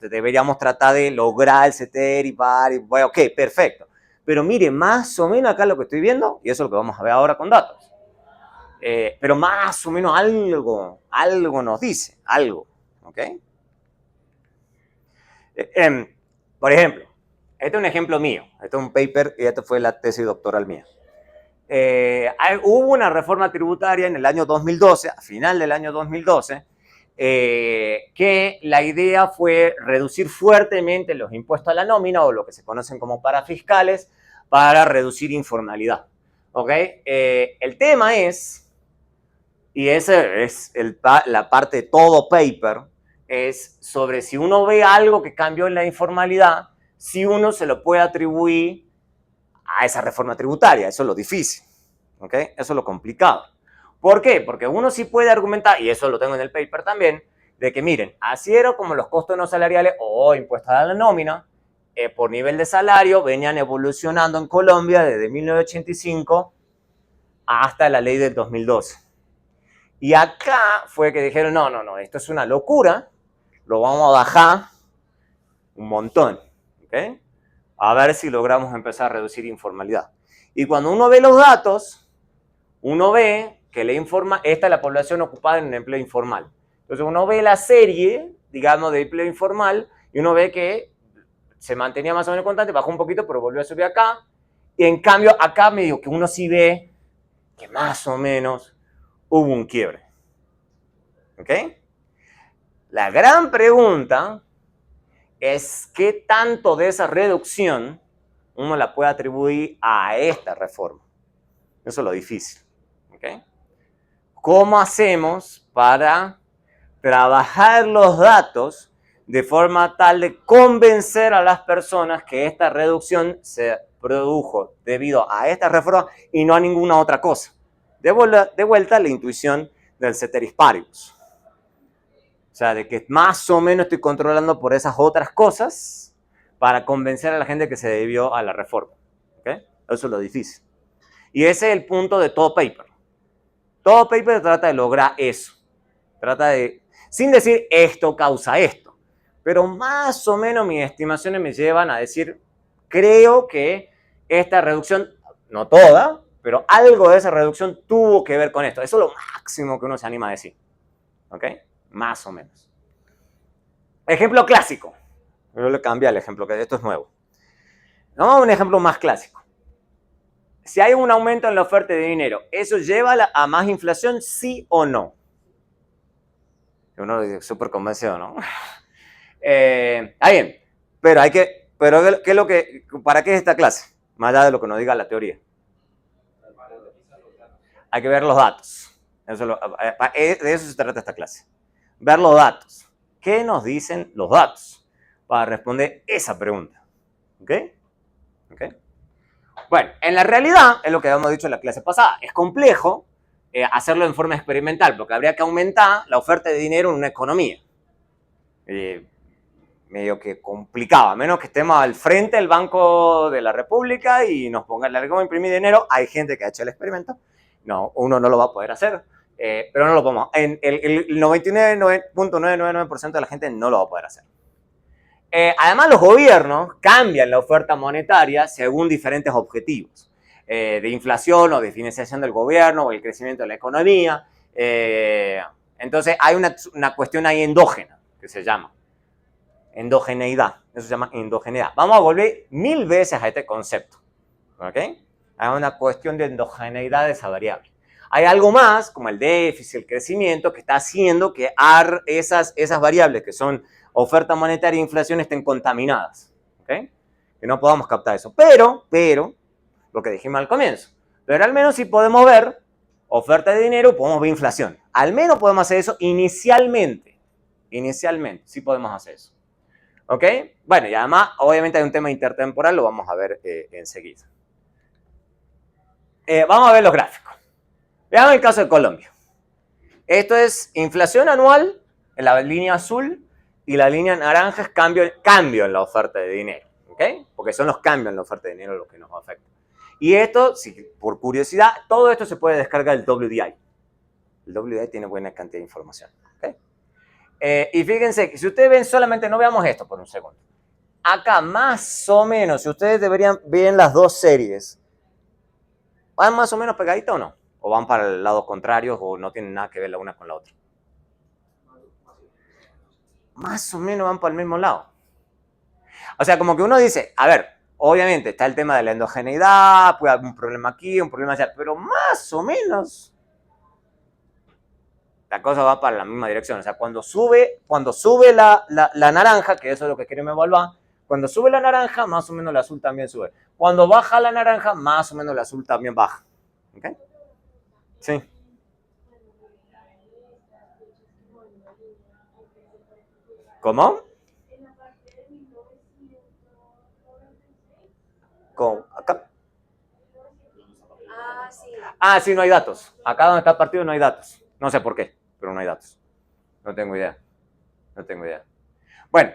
deberíamos tratar de lograr el ceteris paribus, bueno, ok, perfecto. Pero mire, más o menos acá lo que estoy viendo, y eso es lo que vamos a ver ahora con datos, pero más o menos algo nos dice, algo, ¿ok? Por ejemplo, este es un ejemplo mío, este es un paper y esta fue la tesis doctoral mía. Hubo una reforma tributaria en el año 2012, a final del año 2012, que la idea fue reducir fuertemente los impuestos a la nómina, o lo que se conocen como parafiscales, para reducir informalidad. ¿Okay? El tema es, y esa es la parte de todo paper, es sobre si uno ve algo que cambió en la informalidad, si uno se lo puede atribuir a esa reforma tributaria. Eso es lo difícil, ¿ok? Eso es lo complicado. ¿Por qué? Porque uno sí puede argumentar, y eso lo tengo en el paper también, de que miren, así era como los costos no salariales o impuestos a la nómina, por nivel de salario, venían evolucionando en Colombia desde 1985 hasta la ley del 2012. Y acá fue que dijeron, no, esto es una locura, lo vamos a bajar un montón, ¿ok? A ver si logramos empezar a reducir informalidad. Y cuando uno ve los datos, uno ve que esta es la población ocupada en un empleo informal. Entonces uno ve la serie digamos, de empleo informal, y uno ve que se mantenía más o menos constante, bajó un poquito, pero volvió a subir acá. Y en cambio, acá medio que uno sí ve que más o menos hubo un quiebre. ¿Ok? La gran pregunta es qué tanto de esa reducción uno la puede atribuir a esta reforma. Eso es lo difícil. ¿Ok? ¿Cómo hacemos para trabajar los datos de forma tal de convencer a las personas que esta reducción se produjo debido a esta reforma y no a ninguna otra cosa? De vuelta la intuición del ceteris paribus. O sea, de que más o menos estoy controlando por esas otras cosas para convencer a la gente que se debió a la reforma. ¿Okay? Eso es lo difícil. Y ese es el punto de todo paper. Todo paper trata de lograr eso. Trata de, sin decir esto causa esto, pero más o menos mis estimaciones me llevan a decir, creo que esta reducción, no toda, pero algo de esa reducción tuvo que ver con esto. Eso es lo máximo que uno se anima a decir. ¿Ok? Más o menos. Ejemplo clásico. Yo le cambié el ejemplo, que esto es nuevo. Vamos a un ejemplo más clásico. Si hay un aumento en la oferta de dinero, ¿eso lleva a más inflación, sí o no? Uno dice súper convencido, ¿no? Está bien, pero ¿qué es lo que, ¿para qué es esta clase? Más allá de lo que nos diga la teoría. Hay que ver los datos. De eso se trata esta clase. Ver los datos. ¿Qué nos dicen los datos? Para responder esa pregunta. ¿Ok? ¿Ok? Bueno, en la realidad, es lo que habíamos dicho en la clase pasada, es complejo hacerlo en forma experimental, porque habría que aumentar la oferta de dinero en una economía. Medio que complicado, a menos que estemos al frente del Banco de la República y nos pongan, le vamos a imprimir dinero. Hay gente que ha hecho el experimento. No, uno no lo va a poder hacer, pero no lo podemos. El 99.999% de la gente no lo va a poder hacer. Además, los gobiernos cambian la oferta monetaria según diferentes objetivos, de inflación o de financiación del gobierno o el crecimiento de la economía. Entonces, hay una cuestión ahí endógena, que se llama endogeneidad. Eso se llama endogeneidad. Vamos a volver 1000 veces a este concepto. ¿Ok? Hay una cuestión de endogeneidad de esa variable. Hay algo más, como el déficit, el crecimiento, que está haciendo que esas variables que son oferta monetaria e inflación estén contaminadas. ¿Ok? Que no podamos captar eso. Pero, lo que dijimos al comienzo, pero al menos si podemos ver oferta de dinero, podemos ver inflación. Al menos podemos hacer eso inicialmente. Inicialmente, sí podemos hacer eso. ¿Ok? Bueno, y además, obviamente hay un tema intertemporal, lo vamos a ver enseguida. Vamos a ver los gráficos. Veamos el caso de Colombia. Esto es inflación anual en la línea azul y la línea naranja es cambio en la oferta de dinero. ¿Ok? Porque son los cambios en la oferta de dinero los que nos afectan. Y esto, por curiosidad, todo esto se puede descargar del WDI. El WDI tiene buena cantidad de información. ¿Ok? Y fíjense que si ustedes ven solamente, no veamos esto por un segundo. Acá más o menos, si ustedes deberían ver las dos series, ¿van más o menos pegaditas o no? ¿O van para el lado contrario o no tienen nada que ver la una con la otra? Más o menos van para el mismo lado. O sea, como que uno dice, a ver, obviamente está el tema de la endogeneidad, puede haber un problema aquí, un problema allá, pero más o menos la cosa va para la misma dirección. O sea, cuando sube la naranja, que eso es lo que queremos evaluar, cuando sube la naranja, más o menos el azul también sube. Cuando baja la naranja, más o menos el azul también baja. ¿Ok? Sí. ¿Cómo? Acá. Sí, no hay datos. Acá donde está el partido no hay datos. No sé por qué, pero no hay datos. No tengo idea. Bueno,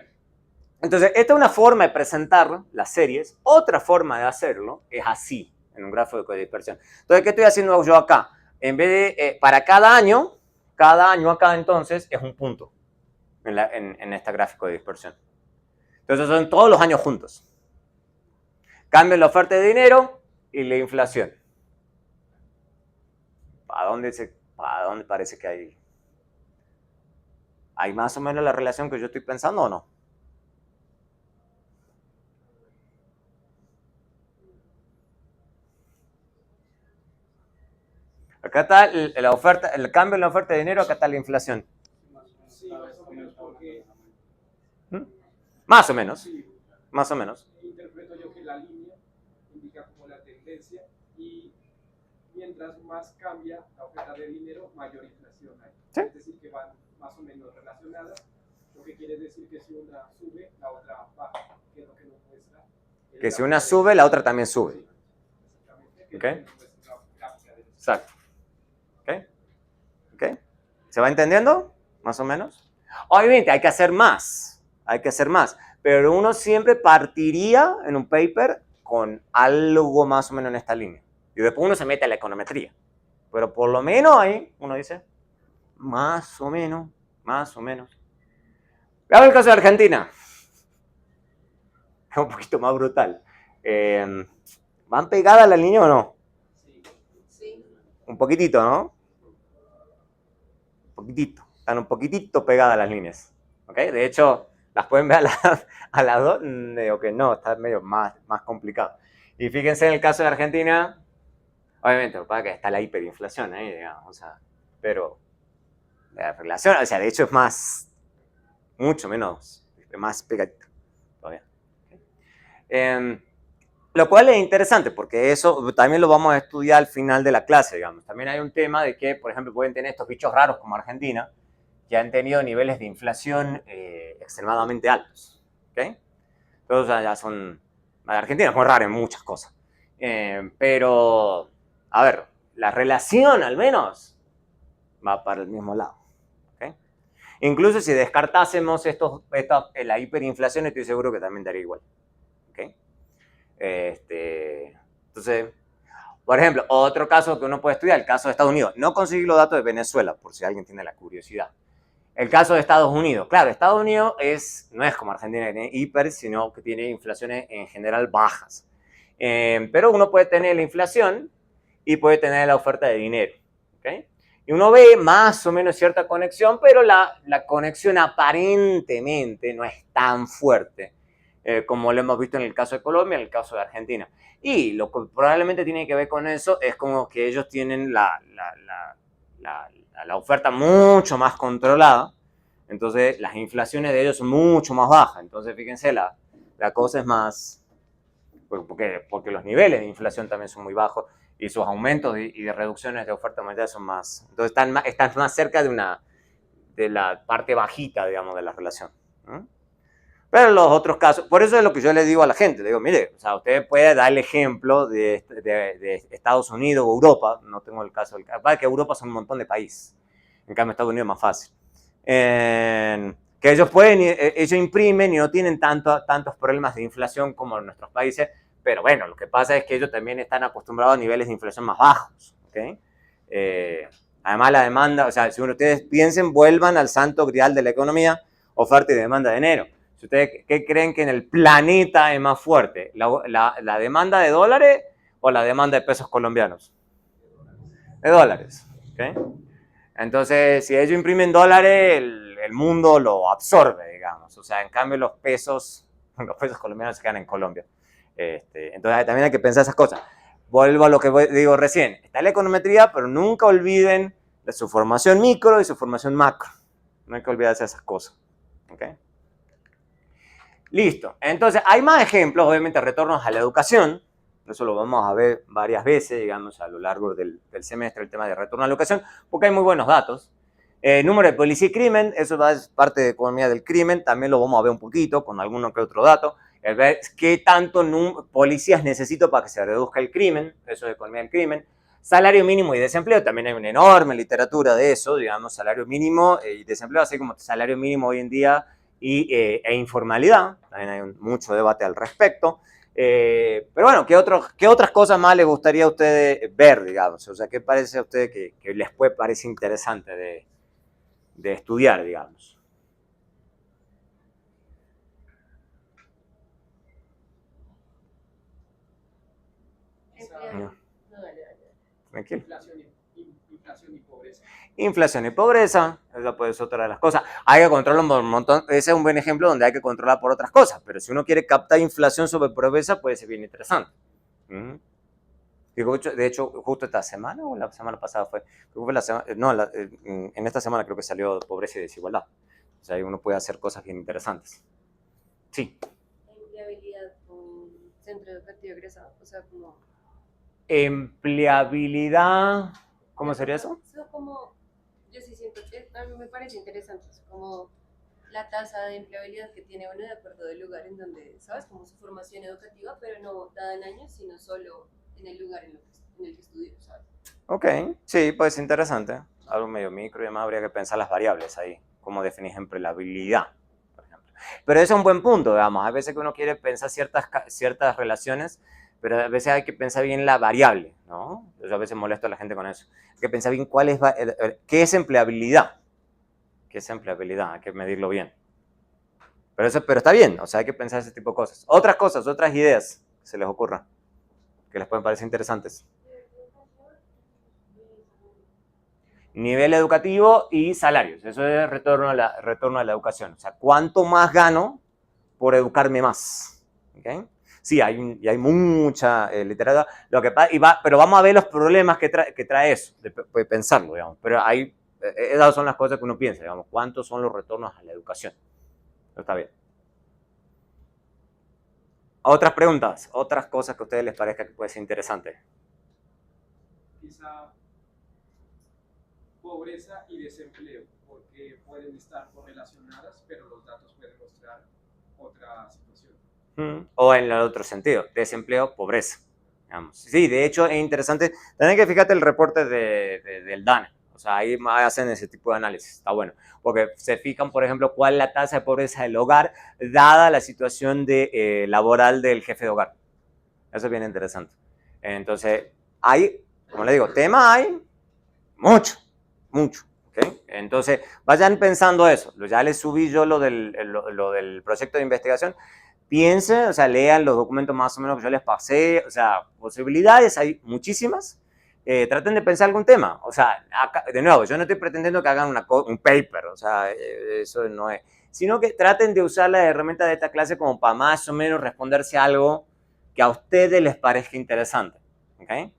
entonces esta es una forma de presentar las series. Otra forma de hacerlo es así, en un gráfico de dispersión. Entonces, ¿qué estoy haciendo yo acá? En vez de, para cada año acá entonces es un punto en este gráfico de dispersión. Entonces son todos los años juntos. Cambia la oferta de dinero y la inflación. ¿Para dónde parece que hay? ¿Hay más o menos la relación que yo estoy pensando o no? Acá está la oferta, el cambio en la oferta de dinero, acá está la inflación. Sí, más o menos porque ¿Mm? Más o menos, sí, más o menos. interpreto yo que la línea indica como la tendencia y mientras más cambia la oferta de dinero, mayor inflación hay. ¿Sí? Es decir, que van más o menos relacionadas, lo que quiere decir que si una sube, la otra baja, que es lo que nos muestra. Que si una sube, la otra también sube. Sí, exactamente, que ¿Ok? es lo que nos muestra la gráfica de Exacto. ¿Ok? ¿Ok? ¿Se va entendiendo? Más o menos. Obviamente hay que hacer más. Hay que hacer más. Pero uno siempre partiría en un paper con algo más o menos en esta línea. Y después uno se mete a la econometría. Pero por lo menos ahí uno dice, más o menos, más o menos. Veamos el caso de Argentina. Es un poquito más brutal. ¿Van pegadas a la línea o no? Sí. Un poquitito, ¿no? Un poquitito. Están un poquitito pegadas las líneas. ¿Ok? De hecho, las pueden ver a las dos. Digo que no, está medio más complicado. Y fíjense en el caso de Argentina, obviamente, para que está la hiperinflación ahí, digamos. O sea, pero la relación, o sea, de hecho es más, mucho menos, más pegadito todavía. Lo cual es interesante porque eso también lo vamos a estudiar al final de la clase, digamos. También hay un tema de que, por ejemplo, pueden tener estos bichos raros como Argentina, que han tenido niveles de inflación extremadamente altos. ¿Okay? Entonces ya son... Argentina es muy rara en muchas cosas. Pero, a ver, la relación al menos va para el mismo lado. ¿Okay? Incluso si descartásemos la hiperinflación, estoy seguro que también daría igual. ¿Okay? Entonces, por ejemplo, otro caso que uno puede estudiar, el caso de Estados Unidos. No conseguí los datos de Venezuela, por si alguien tiene la curiosidad. El caso de Estados Unidos. Claro, Estados Unidos no es como Argentina, que tiene hiper, sino que tiene inflaciones en general bajas. Pero uno puede tener la inflación y puede tener la oferta de dinero. ¿Okay? Y uno ve más o menos cierta conexión, pero la conexión aparentemente no es tan fuerte como lo hemos visto en el caso de Colombia, en el caso de Argentina. Y lo que probablemente tiene que ver con eso es como que ellos tienen la oferta mucho más controlada, entonces las inflaciones de ellos son mucho más bajas. Entonces, fíjense, la cosa es más, porque los niveles de inflación también son muy bajos y sus aumentos y de reducciones de oferta monetaria son más, entonces están más cerca de la parte bajita, digamos, de la relación. ¿Mm? Pero en los otros casos, por eso es lo que yo le digo a la gente, le digo, mire, o sea, usted puede dar el ejemplo de Estados Unidos o Europa, no tengo el caso, que Europa son un montón de países, en cambio Estados Unidos es más fácil. Que ellos imprimen y no tienen tantos problemas de inflación como en nuestros países, pero bueno, lo que pasa es que ellos también están acostumbrados a niveles de inflación más bajos, ¿okay? Además la demanda, o sea, si ustedes piensen, vuelvan al santo grial de la economía, oferta y demanda de dinero. Si ustedes, ¿qué creen que en el planeta es más fuerte? ¿La demanda de dólares o la demanda de pesos colombianos? De dólares. ¿Okay? Entonces, si ellos imprimen dólares, el mundo lo absorbe, digamos. O sea, en cambio los pesos colombianos se quedan en Colombia. Entonces, también hay que pensar esas cosas. Vuelvo a lo que digo recién. Está la econometría, pero nunca olviden de su formación micro y su formación macro. No hay que olvidarse de esas cosas. ¿Okay? Listo. Entonces, hay más ejemplos, obviamente, retornos a la educación. Eso lo vamos a ver varias veces, digamos, a lo largo del semestre, el tema de retorno a la educación, porque hay muy buenos datos. Número de policía y crimen, eso es parte de economía del crimen, también lo vamos a ver un poquito, con alguno que otro dato. El ver qué tanto policías necesito para que se reduzca el crimen, eso es economía del crimen. Salario mínimo y desempleo, también hay una enorme literatura de eso, digamos, salario mínimo y desempleo, así como salario mínimo hoy en día e informalidad, también hay mucho debate al respecto. Pero bueno, ¿qué otras cosas más les gustaría a ustedes ver, digamos? O sea, ¿qué parece a ustedes que les puede parecer interesante de estudiar, digamos? Empleo. No, No, dale, dale. tranquilo. inflación y pobreza. Inflación y pobreza, Esa puede ser otra de las cosas. Hay que controlar un montón. Ese es un buen ejemplo donde hay que controlar por otras cosas. Pero si uno quiere captar inflación sobre pobreza, puede ser bien interesante. De hecho, justo esta semana o la semana pasada fue la semana, no, en esta semana creo que salió pobreza y desigualdad. O sea, ahí uno puede hacer cosas bien interesantes. Sí. Empleabilidad con centro educativo egresado, o sea, como... Empleabilidad, ¿cómo sería eso? Como, yo sí siento que a mí me parece interesante, es como la tasa de empleabilidad que tiene uno de acuerdo del lugar en donde, ¿sabes? Como su formación educativa, pero no dada en años, sino solo en el lugar en el que estudió, ¿sabes? Ok, sí, pues interesante. Algo medio micro y además habría que pensar las variables ahí. ¿Cómo definís empleabilidad, por ejemplo? Pero eso es un buen punto, digamos. Hay veces que uno quiere pensar ciertas relaciones, pero a veces hay que pensar bien la variable, ¿no? Yo a veces molesto a la gente con eso. Hay que pensar bien qué es empleabilidad. ¿Qué es empleabilidad? Hay que medirlo bien. Pero está bien, o sea, hay que pensar ese tipo de cosas. Otras cosas, otras ideas que se les ocurran, que les pueden parecer interesantes. Nivel educativo y salarios. Eso es retorno a la educación. O sea, ¿cuánto más gano por educarme más? ¿Okay? Sí, hay mucha literatura. Pero vamos a ver los problemas que trae eso, de pensarlo, digamos. Pero esas son las cosas que uno piensa, digamos. ¿Cuántos son los retornos a la educación? Pero está bien. Otras preguntas, otras cosas que a ustedes les parezca que puede ser interesante. Quizá pobreza y desempleo, porque pueden estar correlacionadas, pero los datos pueden mostrar otra situación. O en el otro sentido, desempleo, pobreza. Digamos. Sí, de hecho es interesante. Tenés que fijarte el reporte del DANE. O sea, ahí hacen ese tipo de análisis. Está bueno. Porque se fijan, por ejemplo, cuál es la tasa de pobreza del hogar, dada la situación laboral del jefe de hogar. Eso es bien interesante. Entonces, como le digo, tema hay mucho. ¿Okay? Entonces, vayan pensando eso. Ya les subí yo lo del proyecto de investigación. Piensen, o sea, lean los documentos más o menos que yo les pasé. O sea, posibilidades hay muchísimas. Traten de pensar algún tema. O sea, de nuevo, yo no estoy pretendiendo que hagan un paper. O sea, eso no es. Sino que traten de usar las herramientas de esta clase como para más o menos responderse a algo que a ustedes les parezca interesante. ¿Okay?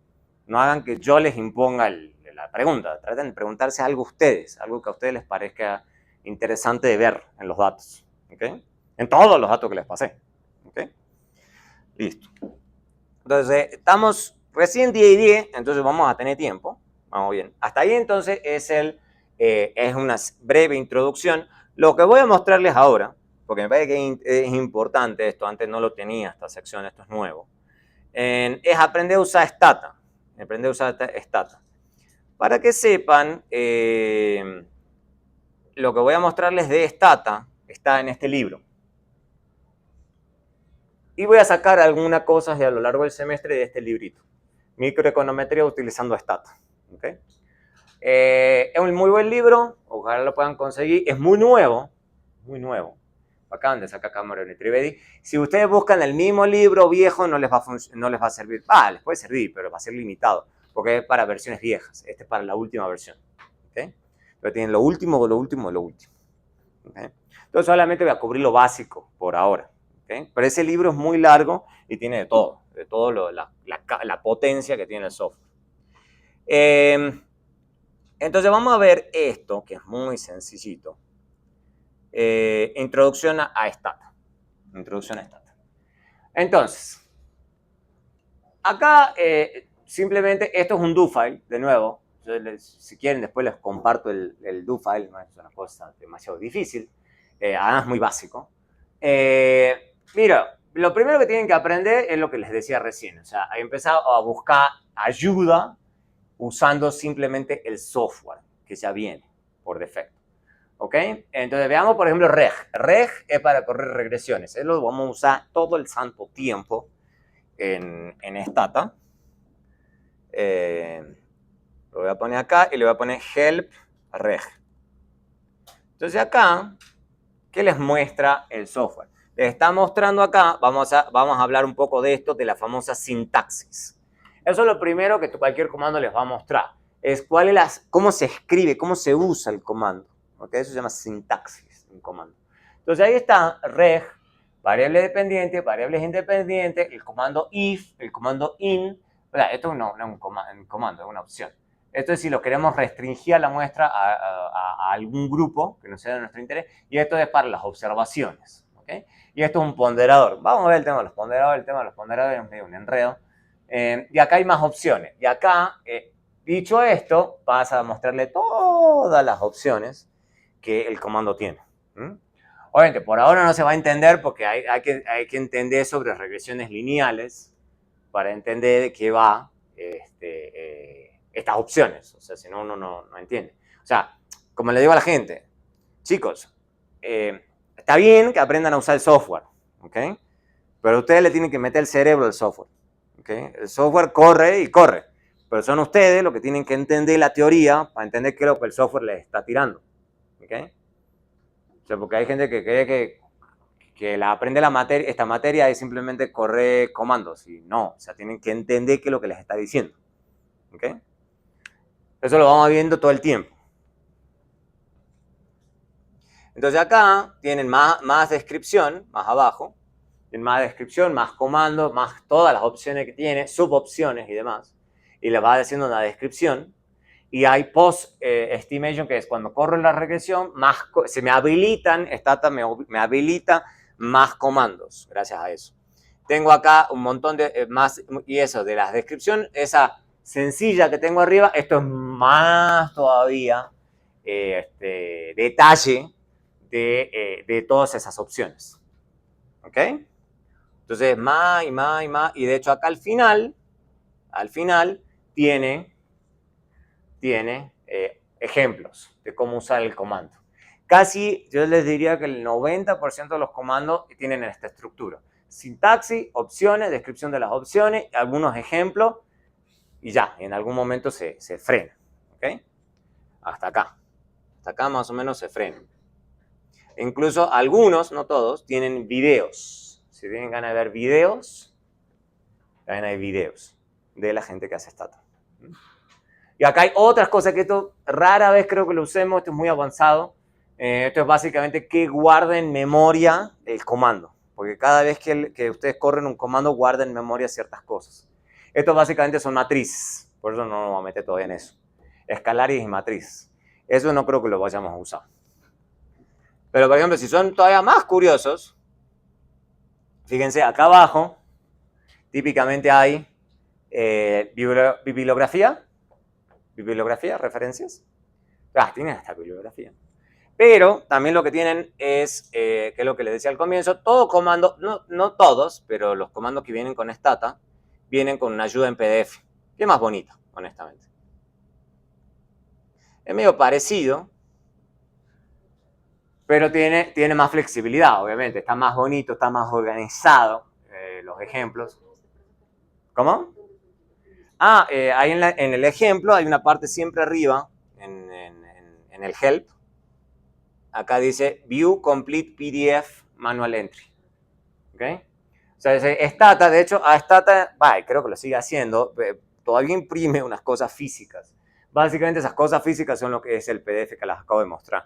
No hagan que yo les imponga la pregunta. Traten de preguntarse algo ustedes, algo que a ustedes les parezca interesante de ver en los datos. ¿Okay? En todos los datos que les pasé. ¿Okay? Listo. Entonces, estamos recién 10 y 10, entonces vamos a tener tiempo. Vamos bien. Hasta ahí entonces es una breve introducción. Lo que voy a mostrarles ahora, porque me parece que es importante esto, antes no lo tenía esta sección, esto es nuevo, es aprender a usar Stata. Aprender a usar Stata. Para que sepan, lo que voy a mostrarles de Stata está en este libro. Y voy a sacar algunas cosas a lo largo del semestre de este librito. Microeconometría utilizando Stata. ¿Okay? Es un muy buen libro, ojalá lo puedan conseguir. Es muy nuevo, muy nuevo. Acaban de sacar Cameron y Trivedi. Si ustedes buscan el mismo libro viejo, no les va a servir. Les puede servir, pero va a ser limitado, porque es para versiones viejas. Este es para la última versión. ¿Okay? Pero tienen lo último, lo último, lo último. ¿Okay? Entonces solamente voy a cubrir lo básico por ahora. ¿Okay? Pero ese libro es muy largo y tiene de todo la potencia que tiene el software. Entonces vamos a ver esto, que es muy sencillito. Introducción a Stata. Introducción a Stata. Entonces, acá simplemente esto es un do file, de nuevo. Si quieren, después les comparto el do file, no es una cosa demasiado difícil. Además, es muy básico. Mira, lo primero que tienen que aprender es lo que les decía recién. O sea, he empezado a buscar ayuda usando simplemente el software que ya viene por defecto. ¿Ok? Entonces veamos, por ejemplo, reg. Reg es para correr regresiones. Eso lo vamos a usar todo el santo tiempo en Stata. Lo voy a poner acá y le voy a poner help reg. Entonces acá, ¿qué les muestra el software? Les está mostrando acá, vamos a hablar un poco de esto, de la famosa sintaxis. Eso es lo primero que cualquier comando les va a mostrar. Es cómo se escribe, cómo se usa el comando. ¿ok? Eso se llama sintaxis, un comando. Entonces ahí está reg, variable dependiente, variables independientes, el comando if, el comando in. O sea, esto no es un comando, es una opción. Esto es si lo queremos restringir a la muestra a algún grupo que no sea de nuestro interés. Y esto es para las observaciones, ¿ok? Y esto es un ponderador. Vamos a ver el tema de los ponderadores. El tema de los ponderadores es medio un enredo. Y acá hay más opciones. Y acá, dicho esto, vas a mostrarle todas las opciones que el comando tiene. Obviamente, por ahora no se va a entender porque hay que entender sobre regresiones lineales para entender de qué va estas opciones. O sea, si no, uno no entiende. O sea, como le digo a la gente, chicos, está bien que aprendan a usar el software, ¿ok? Pero ustedes le tienen que meter el cerebro al software, ¿ok? El software corre y corre, pero son ustedes los que tienen que entender la teoría para entender qué es lo que el software les está tirando, ¿ok? O sea, porque hay gente que cree que aprende esta materia es simplemente correr comandos, y no, o sea, tienen que entender qué es lo que les está diciendo, ¿ok? Eso lo vamos viendo todo el tiempo. Entonces acá tienen más descripción, más abajo, tienen más descripción, más comandos, más todas las opciones que tiene, subopciones y demás, y les va diciendo una descripción. Y hay post-estimation, que es cuando corro la regresión, se me habilitan, Stata me habilita más comandos, gracias a eso. Tengo acá un montón de más, y eso, de la descripción, esa sencilla que tengo arriba, esto es más todavía detalle de todas esas opciones. ¿Ok? Entonces, más y más y más, y de hecho acá al final tiene ejemplos de cómo usar el comando. Casi, yo les diría que el 90% de los comandos tienen esta estructura. Sintaxis, opciones, descripción de las opciones, algunos ejemplos, y ya, en algún momento se frena. ¿Ok? Hasta acá más o menos se frena. Incluso algunos, no todos, tienen videos. Si tienen ganas de ver videos, también hay videos de la gente que hace Stata. Y acá hay otras cosas que esto rara vez creo que lo usemos, esto es muy avanzado. Esto es básicamente que guarda en memoria el comando, porque cada vez que ustedes corren un comando guarda en memoria ciertas cosas. Estos básicamente son matrices, por eso no nos vamos a meter todavía en eso. Escalares y matrices. Eso no creo que lo vayamos a usar. Pero por ejemplo, si son todavía más curiosos, fíjense acá abajo, típicamente hay bibliografía, referencias. Tienen esta bibliografía. Pero también lo que tienen es, que es lo que les decía al comienzo, todo comando, no todos, pero los comandos que vienen con Stata, vienen con una ayuda en PDF, que es más bonita, honestamente. Es medio parecido, pero tiene más flexibilidad, obviamente. Está más bonito, está más organizado, los ejemplos. ¿Cómo? Ahí en el ejemplo hay una parte siempre arriba, en el help. Acá dice View Complete PDF Manual Entry. ¿Ok? O sea, Stata, de hecho, a Stata, creo que lo sigue haciendo, todavía imprime unas cosas físicas. Básicamente esas cosas físicas son lo que es el PDF que las acabo de mostrar.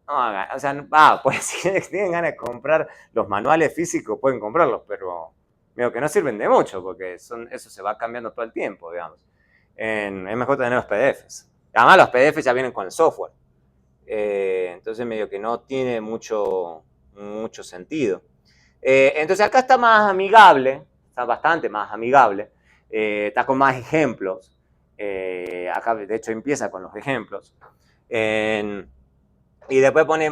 O sea, pues si tienen ganas de comprar los manuales físicos, pueden comprarlos, pero que no sirven de mucho, porque eso se va cambiando todo el tiempo, digamos. Es mejor tener los PDFs. Además, los PDFs ya vienen con el software. Entonces, medio que no tiene mucho sentido. Entonces, acá está más amigable, está bastante más amigable. Está con más ejemplos. Acá, de hecho, empieza con los ejemplos. Y después pone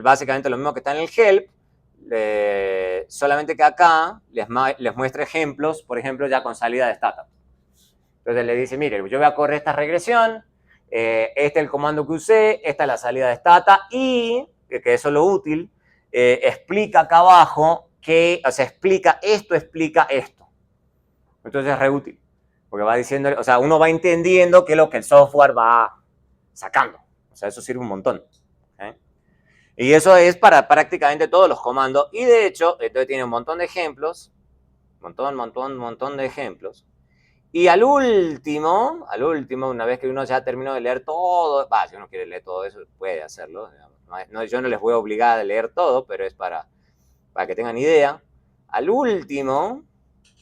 básicamente lo mismo que está en el help, solamente que acá les muestra ejemplos, por ejemplo, ya con salida de Stata. Entonces le dice, mire, yo voy a correr esta regresión, este es el comando que usé, esta es la salida de Stata, y, que eso es lo útil, explica acá abajo, explica esto. Entonces es re útil, porque va diciendo, o sea, uno va entendiendo qué es lo que el software va sacando. O sea, eso sirve un montón. Y eso es para prácticamente todos los comandos. Y de hecho, entonces tiene un montón de ejemplos. Montón de ejemplos. Y al último, una vez que uno ya terminó de leer todo, si uno quiere leer todo eso, puede hacerlo. Yo no les voy a obligar a leer todo, pero es para que tengan idea. Al último,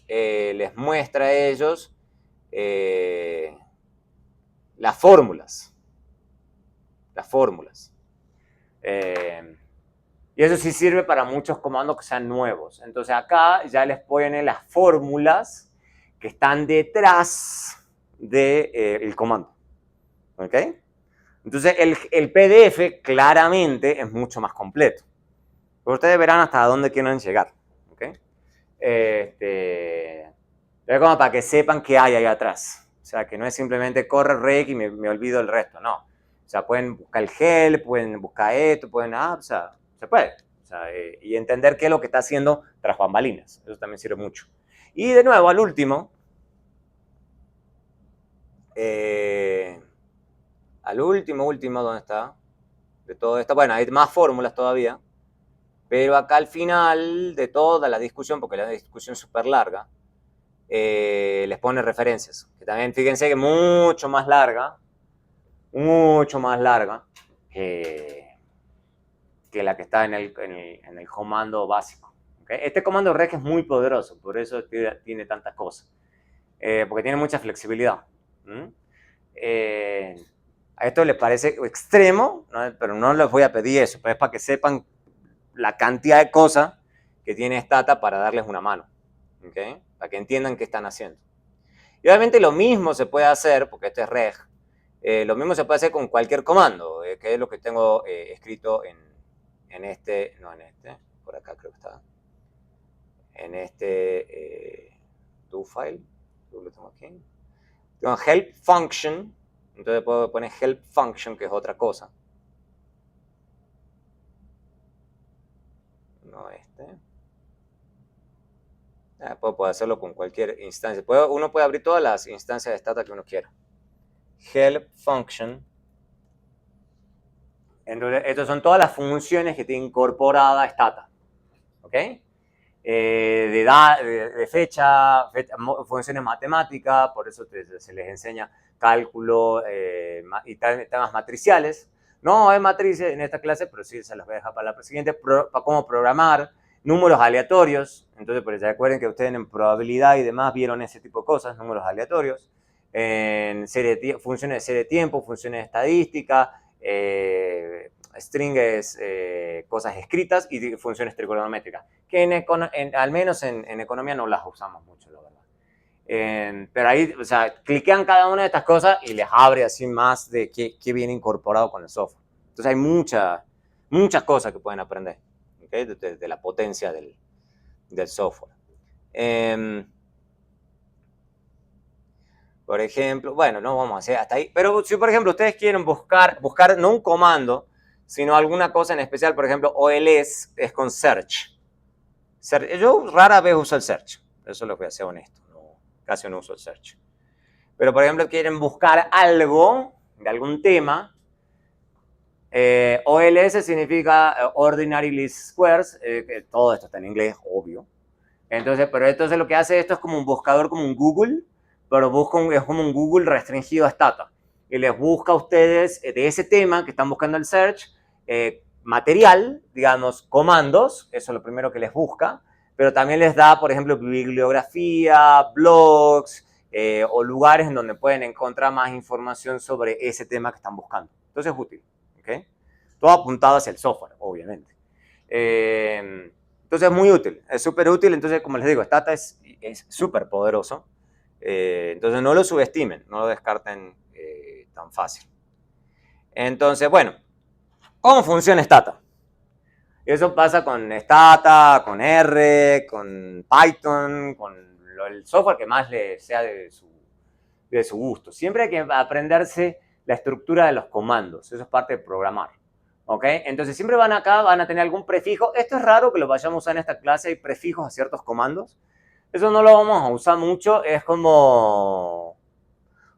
les muestra a ellos las fórmulas. Y eso sí sirve para muchos comandos que sean nuevos. Entonces acá ya les pone las fórmulas que están detrás del comando. ¿Ok? Entonces el PDF claramente es mucho más completo. Pero ustedes verán hasta dónde quieren llegar. ¿Ok? Es como para que sepan qué hay ahí atrás. O sea, que no es simplemente corre rec y me olvido el resto, no. O sea, pueden buscar el help, pueden buscar esto, o sea, se puede. O sea, y entender qué es lo que está haciendo tras bambalinas. Eso también sirve mucho. Y de nuevo, al último, ¿dónde está? De todo esto, bueno, hay más fórmulas todavía, pero acá al final de toda la discusión, porque la discusión es súper larga, les pone referencias, que también fíjense que mucho más larga que la que está en el comando básico. ¿Okay? Este comando rec es muy poderoso, por eso tiene tantas cosas, porque tiene mucha flexibilidad. A esto les parece extremo, ¿no? Pero no les voy a pedir eso, pero es para que sepan la cantidad de cosas que tiene Stata para darles una mano, ¿okay? Para que entiendan qué están haciendo. Y obviamente lo mismo se puede hacer, porque este es reg, lo mismo se puede hacer con cualquier comando, que es lo que tengo escrito por acá creo que está, en este do file, lo tengo aquí, tengo help function, entonces puedo poner help function, que es otra cosa. No puedo hacerlo con cualquier instancia. Uno puede abrir todas las instancias de Stata que uno quiera. Help function. Entonces, estas son todas las funciones que tiene incorporada Stata. ¿Ok? De fecha, funciones matemáticas, por eso se les enseña cálculo y temas matriciales. No hay matrices en esta clase, pero sí se las voy a dejar para la siguiente, para cómo programar, números aleatorios. Entonces, pues recuerden que ustedes en probabilidad y demás vieron ese tipo de cosas, números aleatorios, en funciones de serie de tiempo, funciones de estadística, strings, cosas escritas y funciones trigonométricas, que al menos en economía no las usamos mucho, la verdad. Pero ahí, o sea, cliquean cada una de estas cosas y les abre así más de qué viene incorporado con el software. Entonces hay muchas cosas que pueden aprender, ¿okay? de la potencia del software. Por ejemplo, bueno, no vamos a hacer hasta ahí, pero si por ejemplo ustedes quieren buscar no un comando, sino alguna cosa en especial, por ejemplo, OLS es con search. Yo rara vez uso el search, eso lo voy a ser honesto, casi no uso el search. Pero por ejemplo, quieren buscar algo de algún tema, OLS significa Ordinary Least Squares, todo esto está en inglés, obvio. Entonces lo que hace esto es como un buscador, como un Google, pero es como un Google restringido a Stata. Y les busca a ustedes de ese tema que están buscando el search, material, digamos, comandos, eso es lo primero que les busca, pero también les da, por ejemplo, bibliografía, blogs, o lugares en donde pueden encontrar más información sobre ese tema que están buscando. Entonces es útil, ¿ok? Todo apuntado hacia el software, obviamente. Entonces es muy útil, es súper útil. Entonces, como les digo, Stata es súper poderoso. Entonces no lo subestimen, no lo descarten tan fácil. Entonces, bueno, ¿cómo funciona Stata? Eso pasa con Stata, con R, con Python, con el software que más le sea de su gusto. Siempre hay que aprenderse la estructura de los comandos, eso es parte de programar. ¿Ok? Entonces siempre van a tener algún prefijo. Esto es raro que lo vayamos a usar en esta clase, hay prefijos a ciertos comandos. Eso no lo vamos a usar mucho, es como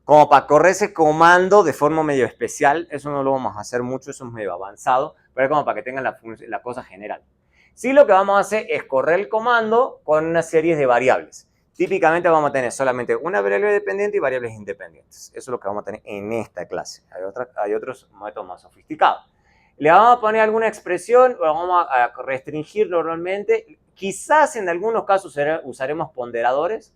para correr ese comando de forma medio especial. Eso no lo vamos a hacer mucho, eso es medio avanzado, pero es como para que tengan la cosa general. Sí, lo que vamos a hacer es correr el comando con una serie de variables. típicamente vamos a tener solamente una variable dependiente y variables independientes. Eso es lo que vamos a tener en esta clase. Hay otros métodos más sofisticados. Le vamos a poner alguna expresión, lo vamos a restringir normalmente. Quizás en algunos casos usaremos ponderadores.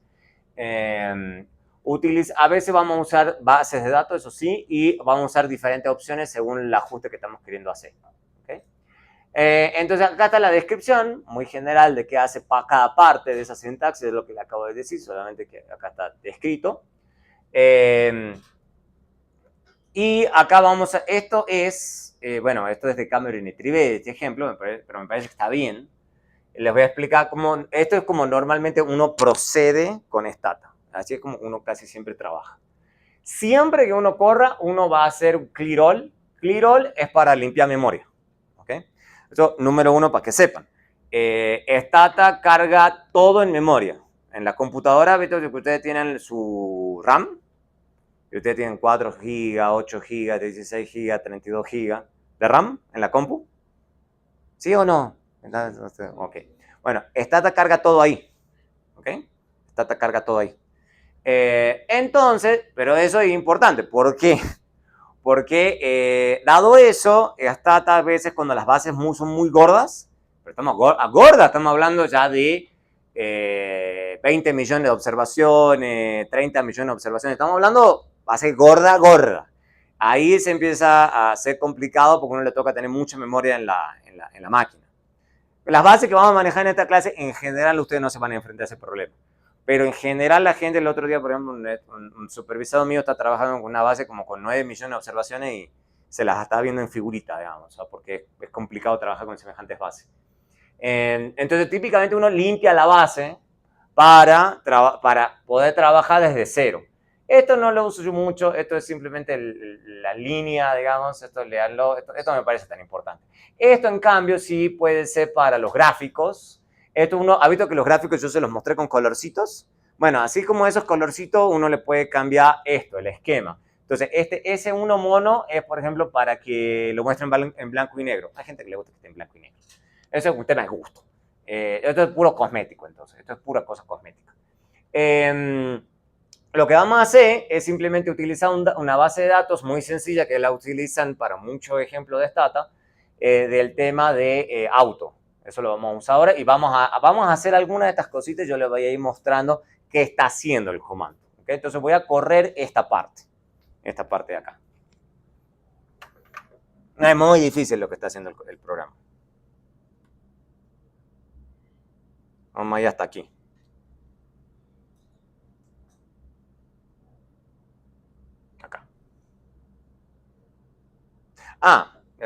A veces vamos a usar bases de datos, eso sí, y vamos a usar diferentes opciones según el ajuste que estamos queriendo hacer. ¿Okay? Entonces acá está la descripción muy general de qué hace cada parte de esa sintaxis, es lo que le acabo de decir, solamente que acá está descrito. Y acá vamos a, esto es de Cameron y Trivet, este ejemplo, pero me parece que está bien. Les voy a explicar cómo, esto es como normalmente uno procede con Stata. Así es como uno casi siempre trabaja. Siempre que uno corra, uno va a hacer un clear all. Clear all es para limpiar memoria. ¿Okay? Eso, número uno, para que sepan. Stata carga todo en memoria. En la computadora, ¿viste? Que ustedes tienen su RAM, y ustedes tienen 4 GB, 8 GB, 16 GB, 32 GB de RAM en la compu. ¿Sí o no? Ok. Bueno, Stata carga todo ahí. ¿Ok? Stata carga todo ahí. Entonces, pero eso es importante. ¿Por qué? Porque dado eso, Stata a veces cuando las bases son muy gordas, pero estamos gordas, estamos hablando ya de 20 millones de observaciones, 30 millones de observaciones, estamos hablando base gorda. Ahí se empieza a ser complicado porque uno le toca tener mucha memoria en la máquina. Las bases que vamos a manejar en esta clase, en general ustedes no se van a enfrentar a ese problema. Pero en general la gente, el otro día, por ejemplo, un supervisado mío está trabajando con una base como con 9 millones de observaciones y se las está viendo en figurita, digamos, porque es complicado trabajar con semejantes bases. Entonces, típicamente uno limpia la base para poder trabajar desde cero. Esto no lo uso yo mucho, esto es simplemente la línea, digamos, esto me parece tan importante. Esto, en cambio, sí puede ser para los gráficos. Esto uno ha visto que los gráficos yo se los mostré con colorcitos. Bueno, así como esos colorcitos, uno le puede cambiar esto, el esquema. Entonces, este S1 mono es, por ejemplo, para que lo muestren en blanco y negro. Hay gente que le gusta que esté en blanco y negro. Eso es un tema de gusto. Esto es puro cosmético, entonces. Esto es pura cosa cosmética. Lo que vamos a hacer es simplemente utilizar una base de datos muy sencilla que la utilizan para muchos ejemplos de Stata, del tema de auto. Eso lo vamos a usar ahora y vamos a hacer algunas de estas cositas. Yo les voy a ir mostrando qué está haciendo el comando. ¿Okay? Entonces voy a correr esta parte de acá. No es muy difícil lo que está haciendo el programa. Vamos a ir hasta aquí. Acá.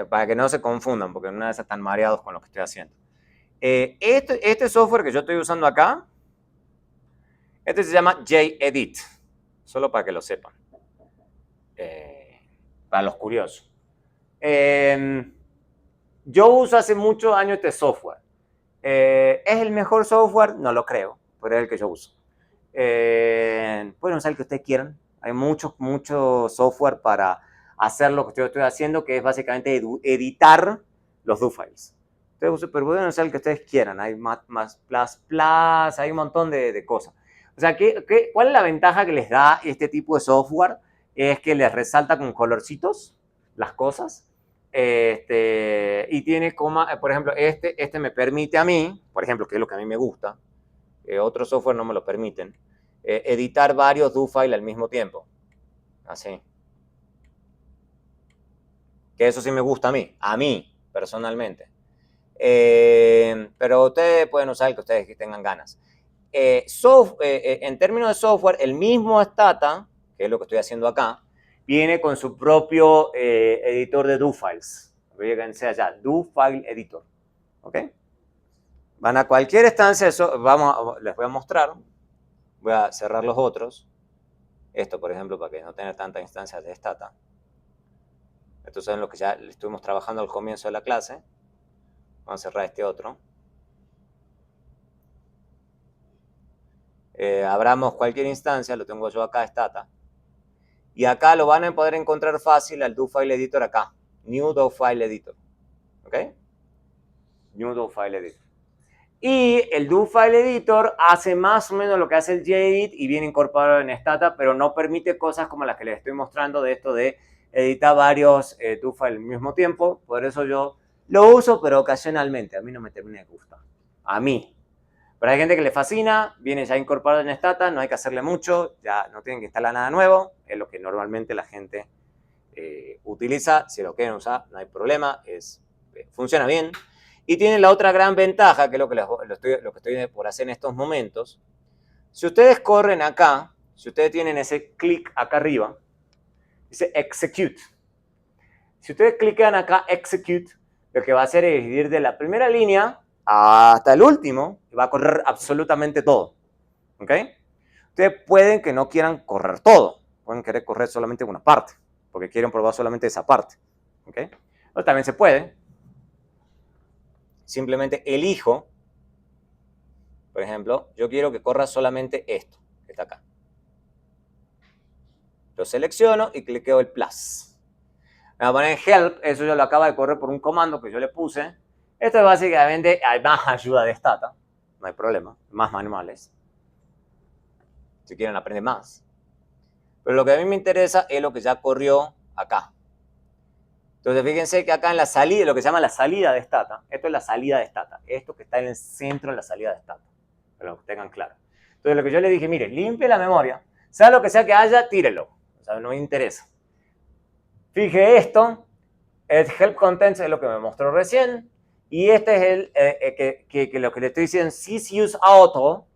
Para que no se confundan, porque una vez están mareados con lo que estoy haciendo. Este software que yo estoy usando acá, este se llama JEdit, solo para que lo sepan, para los curiosos. Yo uso hace muchos años este software. ¿Es el mejor software? No lo creo, pero es el que yo uso. Pueden usar el que ustedes quieran. Hay mucho software para hacer lo que yo estoy haciendo, que es básicamente editar los do files. Pero pueden usar el que ustedes quieran. Hay más hay un montón de cosas. O sea, ¿cuál es la ventaja que les da este tipo de software? Es que les resalta con colorcitos las cosas. Y tiene por ejemplo, este me permite a mí, por ejemplo, que es lo que a mí me gusta, otros software no me lo permiten, editar varios do files al mismo tiempo. Así. Que eso sí me gusta a mí, personalmente. Pero ustedes pueden usar el que ustedes tengan ganas. En términos de software, el mismo Stata, que es lo que estoy haciendo acá, viene con su propio editor de do files. Fíjense allá, do file editor. ¿Ok? Van a cualquier instancia, les voy a mostrar. Voy a cerrar los otros. Esto, por ejemplo, para que no tenga tantas instancias de Stata. Estos son los que ya estuvimos trabajando al comienzo de la clase. Vamos a cerrar este otro. Abramos cualquier instancia, lo tengo yo acá, Stata. Y acá lo van a poder encontrar fácil al do file editor acá. New do file editor. ¿Ok? New do file editor. Y el do file editor hace más o menos lo que hace el gedit y viene incorporado en Stata, pero no permite cosas como las que les estoy mostrando de esto de editar varios do file al mismo tiempo. Por eso yo lo uso, pero ocasionalmente. A mí no me termina de gustar. A mí. Pero hay gente que le fascina, viene ya incorporado en Stata, no hay que hacerle mucho, ya no tienen que instalar nada nuevo, es lo que normalmente la gente utiliza. Si lo quieren usar, no hay problema, funciona bien. Y tiene la otra gran ventaja, que es lo que estoy por hacer en estos momentos. Si ustedes corren acá, si ustedes tienen ese clic acá arriba, dice Execute. Si ustedes clican acá Execute, lo que va a hacer es ir de la primera línea hasta el último y va a correr absolutamente todo. ¿Ok? Ustedes pueden que no quieran correr todo, pueden querer correr solamente una parte, porque quieren probar solamente esa parte. ¿Ok? O también se puede. Simplemente elijo, por ejemplo, yo quiero que corra solamente esto, que está acá. Lo selecciono y cliqueo el plus. Me va a poner help, eso yo lo acabo de correr por un comando que yo le puse. Esto es básicamente, hay más ayuda de Stata, no hay problema, más manuales. Si quieren aprender más. Pero lo que a mí me interesa es lo que ya corrió acá. Entonces fíjense que acá en la salida, lo que se llama la salida de Stata, esto es la salida de Stata, esto que está en el centro de la salida de Stata, para que tengan claro. Entonces lo que yo le dije, mire, limpie la memoria, sea lo que sea que haya, tírelo, o sea, no me interesa. Fije esto, el help contents es lo que me mostró recién, y este es el que lo que le estoy diciendo, sysuse auto,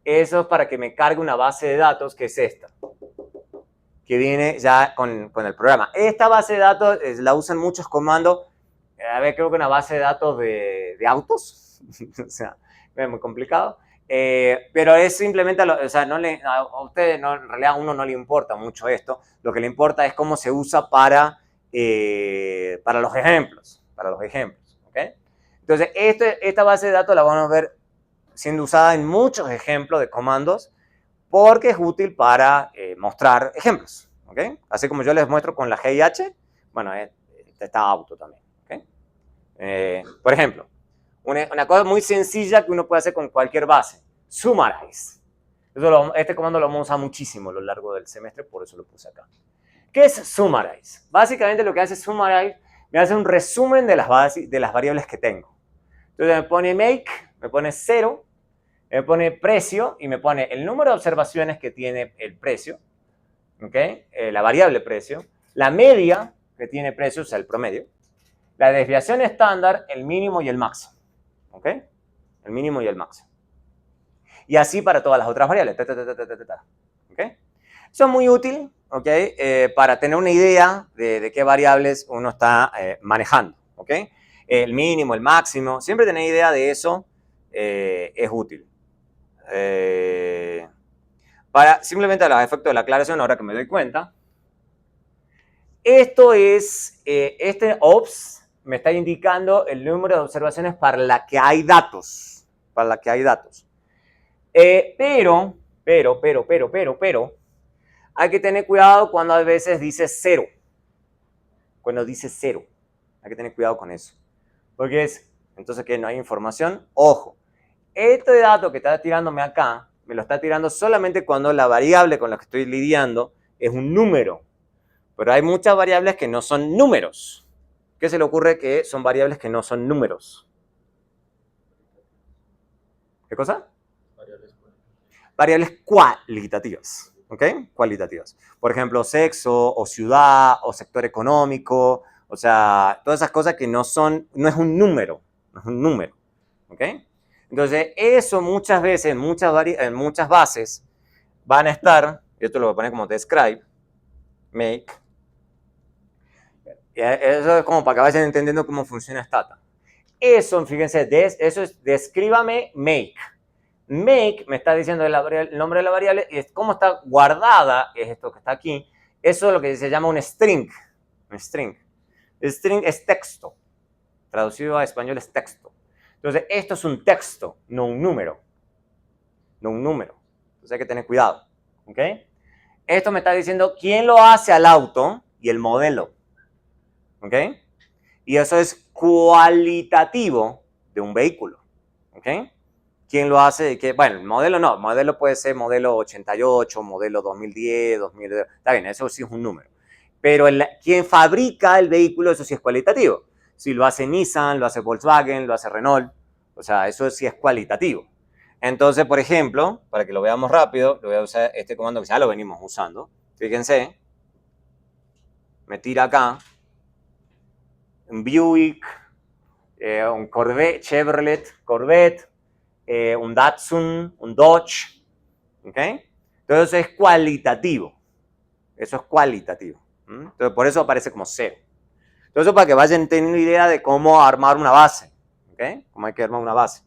eso es para que me cargue una base de datos que es esta, que viene ya con el programa. Esta base de datos la usan muchos comandos. A ver, creo que una base de datos de autos. O sea, es muy complicado. Pero es simplemente, o sea, a ustedes no, en realidad a uno no le importa mucho esto. Lo que le importa es cómo se usa para los ejemplos. Para los ejemplos. ¿Okay? Entonces, esta base de datos la vamos a ver siendo usada en muchos ejemplos de comandos, porque es útil para mostrar ejemplos, ¿ok? Así como yo les muestro con la GIH, bueno, está auto también, ¿ok? Por ejemplo, una cosa muy sencilla que uno puede hacer con cualquier base, summarize. Este comando lo vamos a usar muchísimo a lo largo del semestre, por eso lo puse acá. ¿Qué es summarize? Básicamente lo que hace summarize, me hace un resumen de las variables que tengo. Entonces me pone make, me pone 0, me pone precio y me pone el número de observaciones que tiene el precio, ¿okay? La variable precio, la media que tiene precio, o sea, el promedio, la desviación estándar, el mínimo y el máximo, ¿okay? El mínimo y el máximo. Y así para todas las otras variables, ¿okay? Eso es muy útil, ¿okay? Para tener una idea de qué variables uno está manejando, ¿okay? El mínimo, el máximo, siempre tener idea de eso es útil. Para simplemente a los efectos de la aclaración, ahora que me doy cuenta, esto es, este OPS me está indicando el número de observaciones para la que hay datos, pero, hay que tener cuidado cuando a veces dice 0, hay que tener cuidado con eso, porque entonces que no hay información, ojo, este dato que está tirándome acá, me lo está tirando solamente cuando la variable con la que estoy lidiando es un número. Pero hay muchas variables que no son números. ¿Qué se le ocurre que son variables que no son números? ¿Qué cosa? Variables cualitativas. ¿Ok? Cualitativas. Por ejemplo, sexo, o ciudad, o sector económico. O sea, todas esas cosas que no es un número. No es un número. ¿Ok? Entonces, eso muchas veces, en muchas bases, van a estar, y esto lo voy a poner como describe, make. Eso es como para que vayan entendiendo cómo funciona Stata. Eso, fíjense, eso es descríbame make. Make me está diciendo el nombre de la variable y cómo está guardada, es esto que está aquí. Eso es lo que se llama un string. Un string. El string es texto. Traducido a español es texto. Entonces, esto es un texto, no un número. No un número. Entonces hay que tener cuidado. ¿Ok? Esto me está diciendo quién lo hace al auto y el modelo. ¿Ok? Y eso es cualitativo de un vehículo. ¿Ok? ¿Quién lo hace? Bueno, el modelo no, el modelo puede ser modelo 88, modelo 2010, 2000, está bien, eso sí es un número. Pero quien fabrica el vehículo, eso sí es cualitativo. Si lo hace Nissan, lo hace Volkswagen, lo hace Renault, o sea, eso sí es cualitativo. Entonces, por ejemplo, para que lo veamos rápido, lo voy a usar este comando que ya lo venimos usando. Fíjense, me tira acá un Buick, un Corvette, Chevrolet, Corvette, un Datsun, un Dodge, ¿ok? Entonces es cualitativo, eso es cualitativo. Entonces por eso aparece como 0. Entonces para que vayan teniendo idea de cómo armar una base, ¿ok? Cómo hay que armar una base.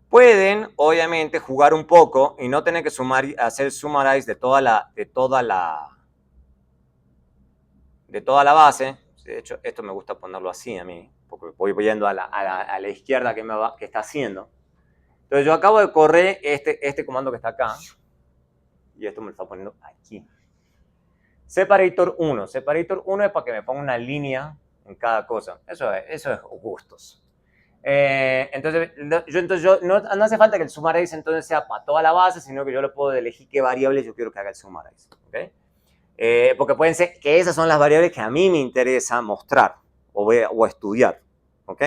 Pueden, obviamente, jugar un poco y no tener que hacer summarize de toda la base. De hecho, esto me gusta ponerlo así a mí, porque voy yendo a la izquierda que está haciendo. Entonces yo acabo de correr este comando que está acá, y esto me lo está poniendo aquí. Separator 1. Separator 1 es para que me ponga una línea en cada cosa. Eso es gustos. Entonces yo no hace falta que el summarize entonces sea para toda la base, sino que yo le puedo elegir qué variables yo quiero que haga el summarize. ¿Okay? Porque pueden ser que esas son las variables que a mí me interesa mostrar o estudiar. ¿Ok?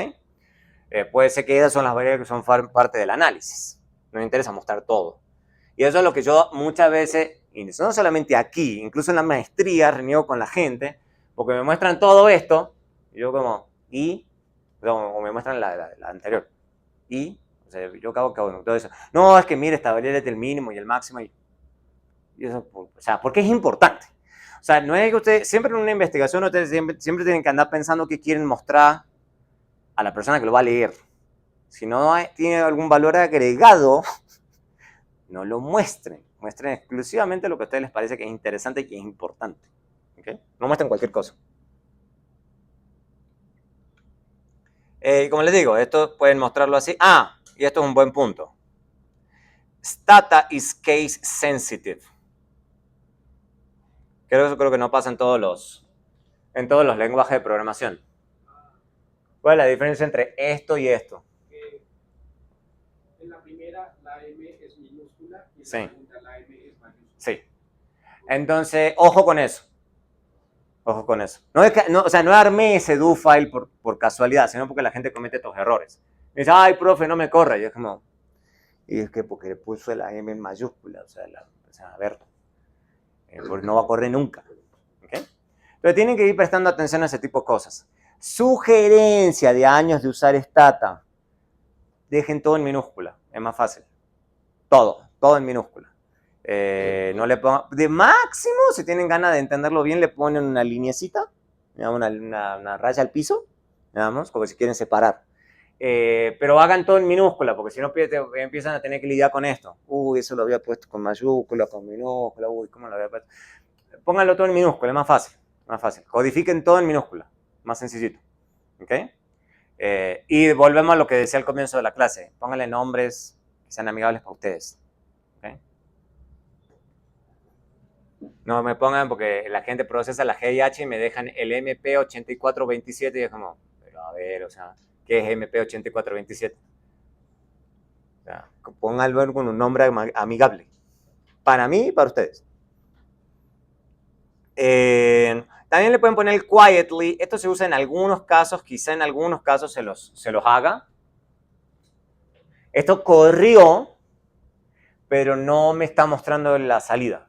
Puede ser que esas son las variables que son parte del análisis. No me interesa mostrar todo. Y eso es lo que yo muchas veces, y no solamente aquí, incluso en la maestría, reniego con la gente, porque me muestran todo esto, y yo como, o me muestran la anterior. O sea, yo acabo todo eso. No, es que mire, esta variable es del mínimo y el máximo. Y eso, o sea, porque es importante. O sea, no es que ustedes, siempre en una investigación, ustedes siempre tienen que andar pensando qué quieren mostrar a la persona que lo va a leer. Si no tiene algún valor agregado, no lo muestren. Muestren exclusivamente lo que a ustedes les parece que es interesante y que es importante. ¿Okay? No muestren cualquier cosa. Como les digo, esto pueden mostrarlo así. Y esto es un buen punto. Stata is case sensitive. Creo que no pasa en todos los lenguajes de programación. ¿Cuál es la diferencia entre esto y esto? En la primera, la M es minúscula y en Sí. la segunda, la M es mayúscula. Sí. Entonces, ojo con eso. Ojo con eso. O sea, no armé ese do file por casualidad, sino porque la gente comete estos errores. Me dice, ay, profe, no me corra. Y es como, y es que porque le puso la M en mayúscula. O sea, a ver, porque no va a correr nunca. ¿Okay? Pero tienen que ir prestando atención a ese tipo de cosas. Sugerencia de años de usar Stata. Dejen todo en minúscula, es más fácil. Todo en minúscula. No le pongan, de máximo, si tienen ganas de entenderlo bien, le ponen una lineecita, una raya al piso, digamos, como si quieren separar. Pero hagan todo en minúscula, porque si no empiezan a tener que lidiar con esto. Eso lo había puesto con mayúscula, con minúscula, ¿cómo lo había puesto? Pónganlo todo en minúscula, es más fácil, más fácil. Codifiquen todo en minúscula, más sencillito. ¿Ok? Y volvemos a lo que decía al comienzo de la clase. Pónganle nombres que sean amigables para ustedes. ¿Okay? No me pongan porque la gente procesa la GIH y me dejan el MP8427 y es como, pero a ver, o sea, ¿qué es MP8427? O sea, pónganlo con un nombre amigable. Para mí y para ustedes. También le pueden poner quietly. Esto se usa en algunos casos, quizá en algunos casos se los haga. Esto corrió, pero no me está mostrando la salida.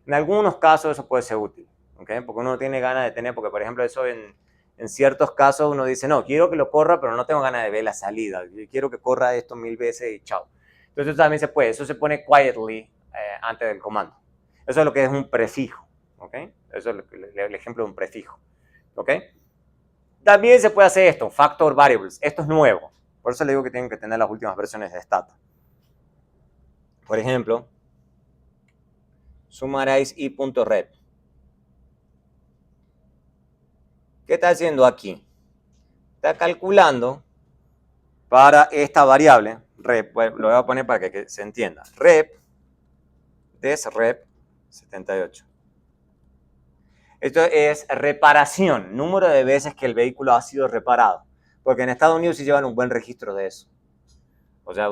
En algunos casos eso puede ser útil, ¿okay? Porque uno tiene ganas de tener, porque por ejemplo eso en ciertos casos uno dice, no, quiero que lo corra, pero no tengo ganas de ver la salida. Quiero que corra esto 1000 veces y chao. Entonces eso también se puede. Eso se pone quietly antes del comando. Eso es lo que es un prefijo. ¿Okay? Eso es el ejemplo de un prefijo. ¿Okay? También se puede hacer esto, factor variables. Esto es nuevo. Por eso le digo que tienen que tener las últimas versiones de Stata. Por ejemplo, summarize i.rep. ¿Qué está haciendo aquí? Está calculando para esta variable, rep, lo voy a poner para que se entienda. Rep, desrep, 78. Esto es reparación, número de veces que el vehículo ha sido reparado. Porque en Estados Unidos sí llevan un buen registro de eso. O sea,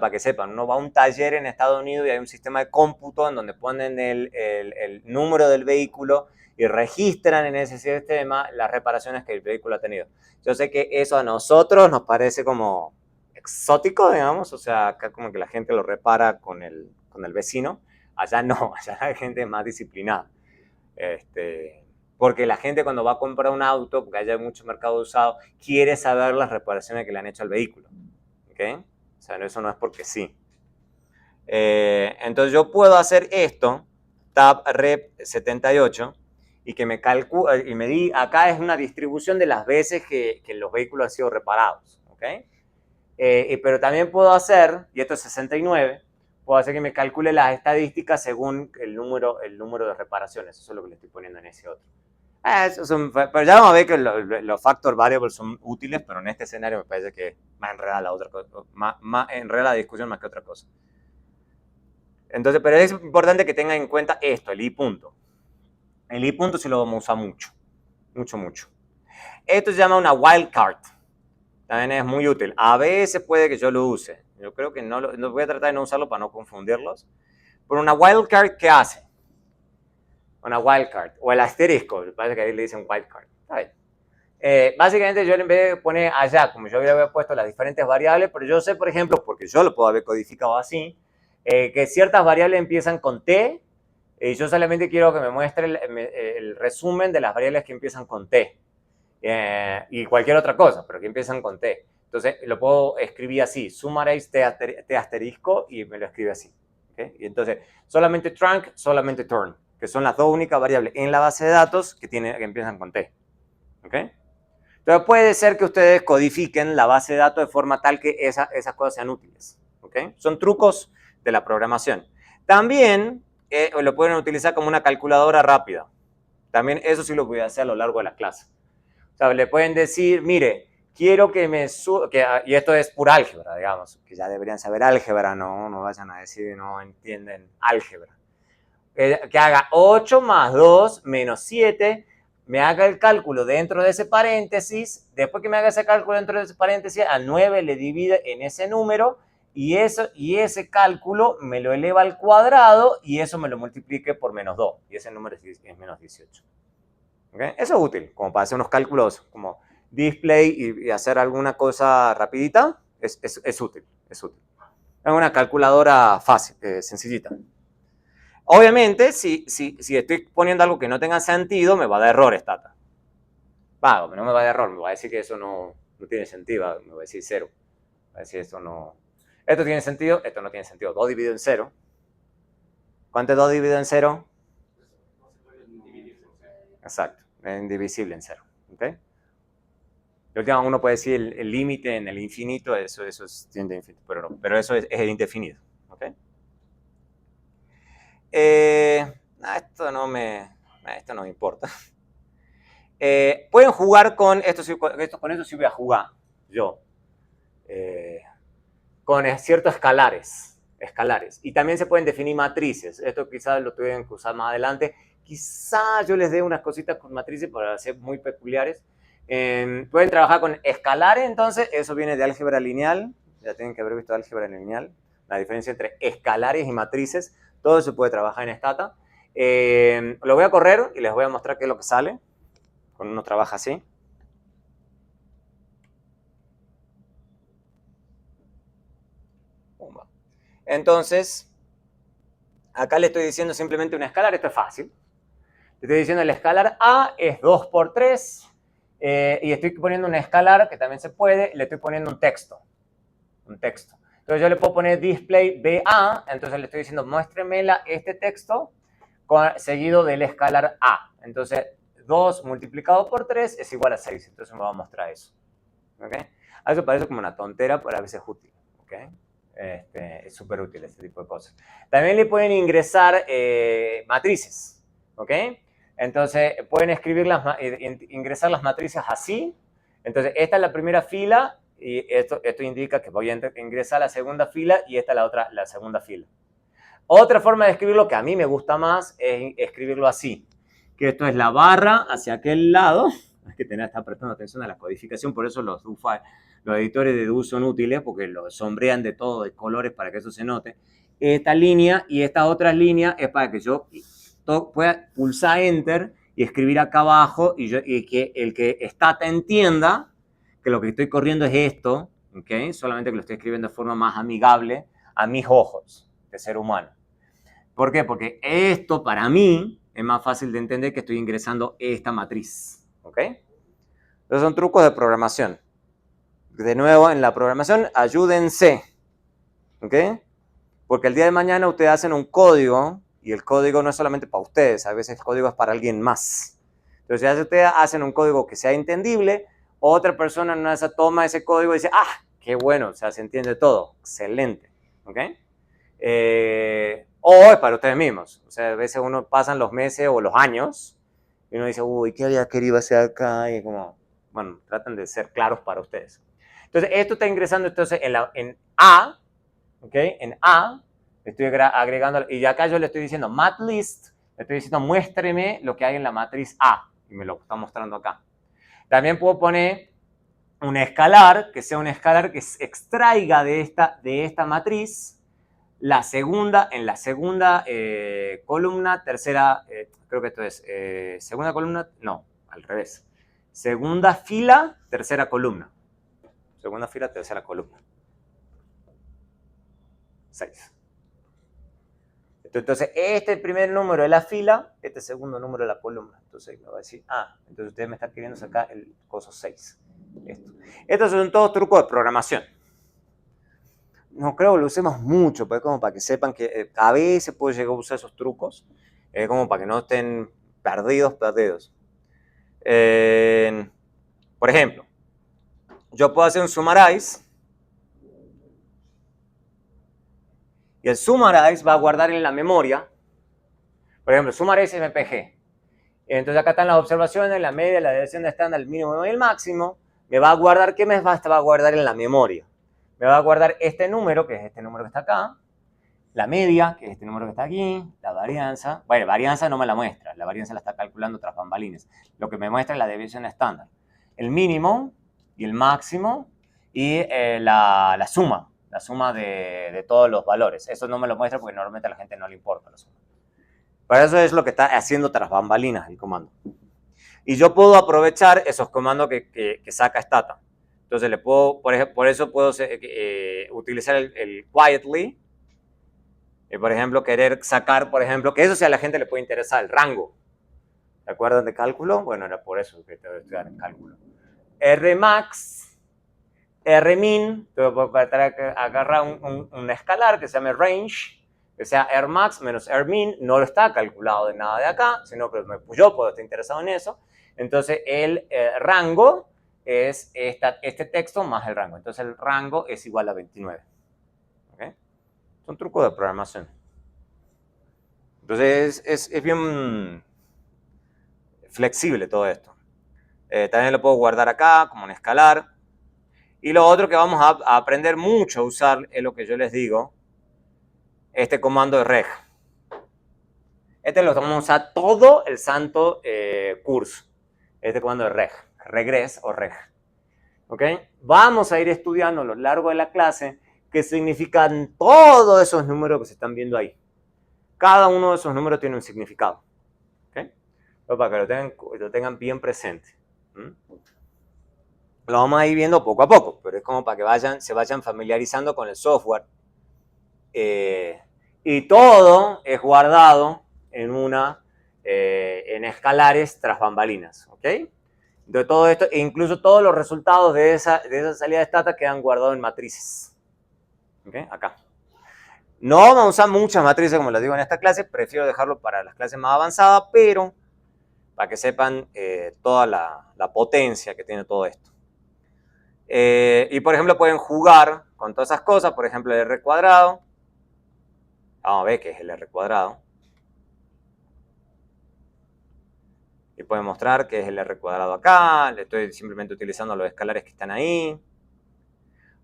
para que sepan, uno va a un taller en Estados Unidos y hay un sistema de cómputo en donde ponen el número del vehículo y registran en ese sistema las reparaciones que el vehículo ha tenido. Yo sé que eso a nosotros nos parece como exótico, digamos, o sea, acá como que la gente lo repara con el vecino. Allá no, allá la gente es más disciplinada. Porque la gente cuando va a comprar un auto, porque haya mucho mercado usado, quiere saber las reparaciones que le han hecho al vehículo. ¿Okay? O sea, eso no es porque sí. Entonces yo puedo hacer esto, tab rep 78, y que me calcule, y me di, acá es una distribución de las veces que los vehículos han sido reparados. ¿Okay? Pero también puedo hacer, y esto es 69, puedo hacer que me calcule las estadísticas según el número de reparaciones. Eso es lo que le estoy poniendo en ese otro. Pero ya vamos a ver que los factor variables son útiles, pero en este escenario me parece que más enreda la otra cosa, más enreda la discusión más que otra cosa. Entonces, pero es importante que tengan en cuenta esto, el i punto. El i punto sí lo vamos a usar mucho, mucho. Esto se llama una wildcard. También es muy útil. A veces puede que yo lo use. Yo creo que no voy a tratar de no usarlo para no confundirlos. Pero una wildcard, ¿qué hace? Una wildcard, o el asterisco, parece que ahí le dicen wildcard. Básicamente yo en vez de poner allá, como yo había puesto las diferentes variables, pero yo sé, por ejemplo, porque yo lo puedo haber codificado así, que ciertas variables empiezan con T, y yo solamente quiero que me muestre el resumen de las variables que empiezan con T, y cualquier otra cosa, pero que empiezan con T. Entonces lo puedo escribir así, summarize T asterisco, y me lo escribe así. ¿Okay? Y entonces, solamente trunc, solamente turn, que son las dos únicas variables en la base de datos que empiezan con T. ¿Okay? Entonces puede ser que ustedes codifiquen la base de datos de forma tal que esas cosas sean útiles. ¿Okay? Son trucos de la programación. También lo pueden utilizar como una calculadora rápida. También eso sí lo voy a hacer a lo largo de la clase. O sea, le pueden decir, mire, quiero que me y esto es pura álgebra, digamos, que ya deberían saber álgebra, no vayan a decir que no entienden álgebra. Que haga 8 más 2 menos 7, me haga el cálculo dentro de ese paréntesis, después que me haga ese cálculo dentro de ese paréntesis, al 9 le divide en ese número, y ese cálculo me lo eleva al cuadrado, y eso me lo multiplique por menos 2, y ese número es menos 18. ¿Okay? Eso es útil, como para hacer unos cálculos como display y hacer alguna cosa rapidita, es útil. Es una calculadora fácil, sencillita. Obviamente, si estoy poniendo algo que no tenga sentido, me va a dar error Stata. No me va a dar error, me va a decir que eso no tiene sentido, me va a decir 0. Va a decir esto tiene sentido, esto no tiene sentido. 2 dividido en 0. ¿Cuánto es 2 dividido en 0? Exacto, es indivisible en 0. ¿Okay? De última, uno puede decir el límite en el infinito, eso es infinito, pero eso es indefinido. ¿Okay? Esto no me importa. Pueden jugar con esto sí voy a jugar yo. Con ciertos escalares. Y también se pueden definir matrices. Esto quizás lo tuvieran que usar más adelante. Quizás yo les dé unas cositas con matrices para ser muy peculiares. Pueden trabajar con escalares, entonces, eso viene de álgebra lineal. Ya tienen que haber visto álgebra lineal. La diferencia entre escalares y matrices. Todo eso puede trabajar en Stata. Lo voy a correr y les voy a mostrar qué es lo que sale cuando uno trabaja así. Entonces, acá le estoy diciendo simplemente un escalar, esto es fácil. Le estoy diciendo el escalar A es 2 por 3, y estoy poniendo un escalar, que también se puede, le estoy poniendo un texto. Entonces yo le puedo poner display BA, entonces le estoy diciendo muéstreme este texto seguido del escalar A. Entonces 2 multiplicado por 3 es igual a 6, entonces me va a mostrar eso. ¿Okay? A eso parece como una tontera, pero a veces es útil. ¿Okay? Es súper útil este tipo de cosas. También le pueden ingresar matrices. ¿Ok? Entonces pueden ingresar las matrices así. Entonces esta es la primera fila y esto indica que voy a ingresar la segunda fila y esta es la segunda fila. Otra forma de escribirlo que a mí me gusta más es escribirlo así, que esto es la barra hacia aquel lado. Hay que estar prestando atención a la codificación, por eso los editores de Do son útiles, porque lo sombrean de todo, de colores, para que eso se note. Esta línea y estas otras líneas es para que yo pueda pulsar Enter y escribir acá abajo y que el que Stata entienda que lo que estoy corriendo es esto, ¿okay? Solamente que lo estoy escribiendo de forma más amigable a mis ojos de ser humano. ¿Por qué? Porque esto para mí es más fácil de entender que estoy ingresando esta matriz. ¿Ok? Entonces son trucos de programación. De nuevo, en la programación, ayúdense. ¿Ok? Porque el día de mañana ustedes hacen un código y el código no es solamente para ustedes, a veces el código es para alguien más. Entonces, si ustedes hacen un código que sea entendible, otra persona en una de esas toma ese código y dice, ¡ah! ¡Qué bueno! O sea, se entiende todo. Excelente. ¿Ok? O es para ustedes mismos. O sea, a veces uno pasan los meses o los años y uno dice, uy, ¿qué había querido hacer acá? Y como, bueno, tratan de ser claros para ustedes. Entonces, esto está ingresando entonces en A, ¿ok? En A, estoy agregando, y acá yo le estoy diciendo matlist, le estoy diciendo muéstreme lo que hay en la matriz A, y me lo está mostrando acá. También puedo poner un escalar, que sea un escalar que se extraiga de esta matriz en la segunda columna, tercera, creo que esto es segunda columna, no, al revés. Segunda fila, tercera columna. Segunda fila, tercera columna. 6. Entonces, este primer número de la fila, este segundo número de la columna. Entonces, me va a decir, entonces ustedes me están queriendo sacar el coso 6. Estos son todos trucos de programación. No creo que lo usemos mucho, pero es como para que sepan que a veces puedo llegar a usar esos trucos, como para que no estén perdidos. Por ejemplo, yo puedo hacer un summarize, y el summarize va a guardar en la memoria, por ejemplo, summarize MPG. Entonces acá están las observaciones, la media, la desviación de estándar, el mínimo y el máximo. Me va a guardar, ¿qué me va a guardar en la memoria? Me va a guardar este número, que es este número que está acá, la media, que es este número que está aquí, la varianza. Bueno, varianza no me la muestra, la varianza la está calculando tras bambalinas. Lo que me muestra es la desviación estándar. El mínimo y el máximo y la suma de todos los valores. Eso no me lo muestra porque normalmente a la gente no le importa la suma. Pero eso es lo que está haciendo tras bambalinas el comando. Y yo puedo aprovechar esos comandos que saca Stata. Entonces, por eso puedo utilizar el quietly. Por ejemplo, querer sacar, por ejemplo, que eso sí a la gente le puede interesar, el rango. ¿Se acuerdan de cálculo? Bueno, era por eso que te voy a estudiar en cálculo. Rmax, Rmin, puedo agarrar un escalar que se llama range, que sea Rmax menos Rmin, no lo está calculado de nada de acá, sino que yo puedo estar interesado en eso. Entonces, el rango es este texto más el rango. Entonces, el rango es igual a 29. ¿Okay? Es un truco de programación. Entonces, es bien flexible todo esto. También lo puedo guardar acá como un escalar. Y lo otro que vamos a aprender mucho a usar es lo que yo les digo, este comando de reg. Este lo vamos a usar todo el santo curso. Este comando de reg, regress o reg. ¿Ok? Vamos a ir estudiando a lo largo de la clase qué significan todos esos números que se están viendo ahí. Cada uno de esos números tiene un significado. ¿Okay? Para que lo tengan bien presente. Lo vamos a ir viendo poco a poco, pero es como para que se vayan familiarizando con el software. Y todo es guardado en escalares tras bambalinas. ¿Ok? De todo esto, e incluso todos los resultados de esa salida de Stata quedan guardados en matrices. ¿Ok? Acá. No vamos a usar muchas matrices, como les digo en esta clase, prefiero dejarlo para las clases más avanzadas, pero para que sepan toda la potencia que tiene todo esto. Y por ejemplo pueden jugar con todas esas cosas, por ejemplo el R cuadrado. Vamos a ver qué es el R cuadrado. Y pueden mostrar qué es el R cuadrado acá. Le estoy simplemente utilizando los escalares que están ahí.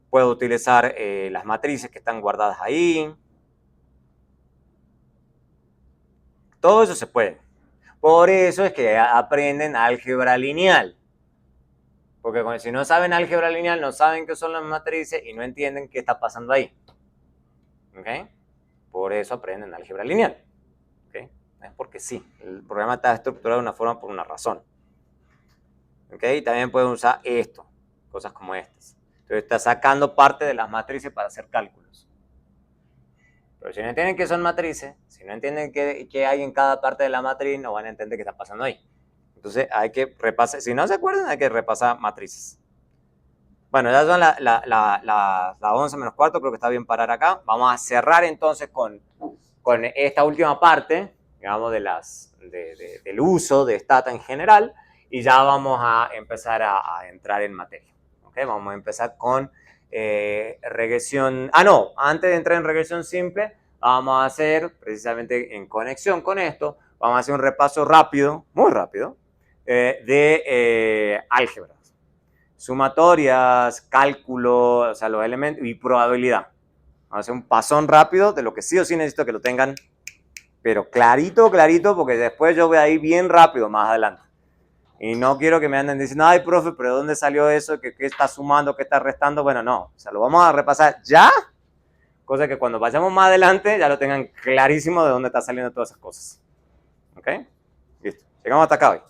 Puedo utilizar las matrices que están guardadas ahí. Todo eso se puede. Por eso es que aprenden álgebra lineal. Porque si no saben álgebra lineal, no saben qué son las matrices y no entienden qué está pasando ahí. ¿Ok? Por eso aprenden álgebra lineal. ¿Ok? Es porque sí, el programa está estructurado de una forma por una razón. ¿Ok? También pueden usar esto, cosas como estas. Entonces está sacando parte de las matrices para hacer cálculos. Pero si no entienden qué son matrices, si no entienden qué hay en cada parte de la matriz, no van a entender qué está pasando ahí. Entonces hay que repasar, si no se acuerdan, hay que repasar matrices. Bueno, ya son las 11 menos cuarto, creo que está bien parar acá. Vamos a cerrar entonces con esta última parte, digamos, del uso de Stata en general, y ya vamos a empezar a entrar en materia. ¿Okay? Vamos a empezar con regresión. No, antes de entrar en regresión simple, vamos a hacer, precisamente en conexión con esto, vamos a hacer un repaso rápido, muy rápido, de álgebras. Sumatorias, cálculo, o sea, los elementos y probabilidad. Vamos a hacer un pasón rápido de lo que sí o sí necesito que lo tengan, pero clarito, clarito, porque después yo voy a ir bien rápido más adelante. Y no quiero que me anden diciendo, ay, profe, pero ¿dónde salió eso? ¿Qué está sumando? ¿Qué está restando? Bueno, no. O sea, lo vamos a repasar ya, cosa que cuando vayamos más adelante ya lo tengan clarísimo de dónde están saliendo todas esas cosas. ¿Ok? Listo. Llegamos hasta acá hoy.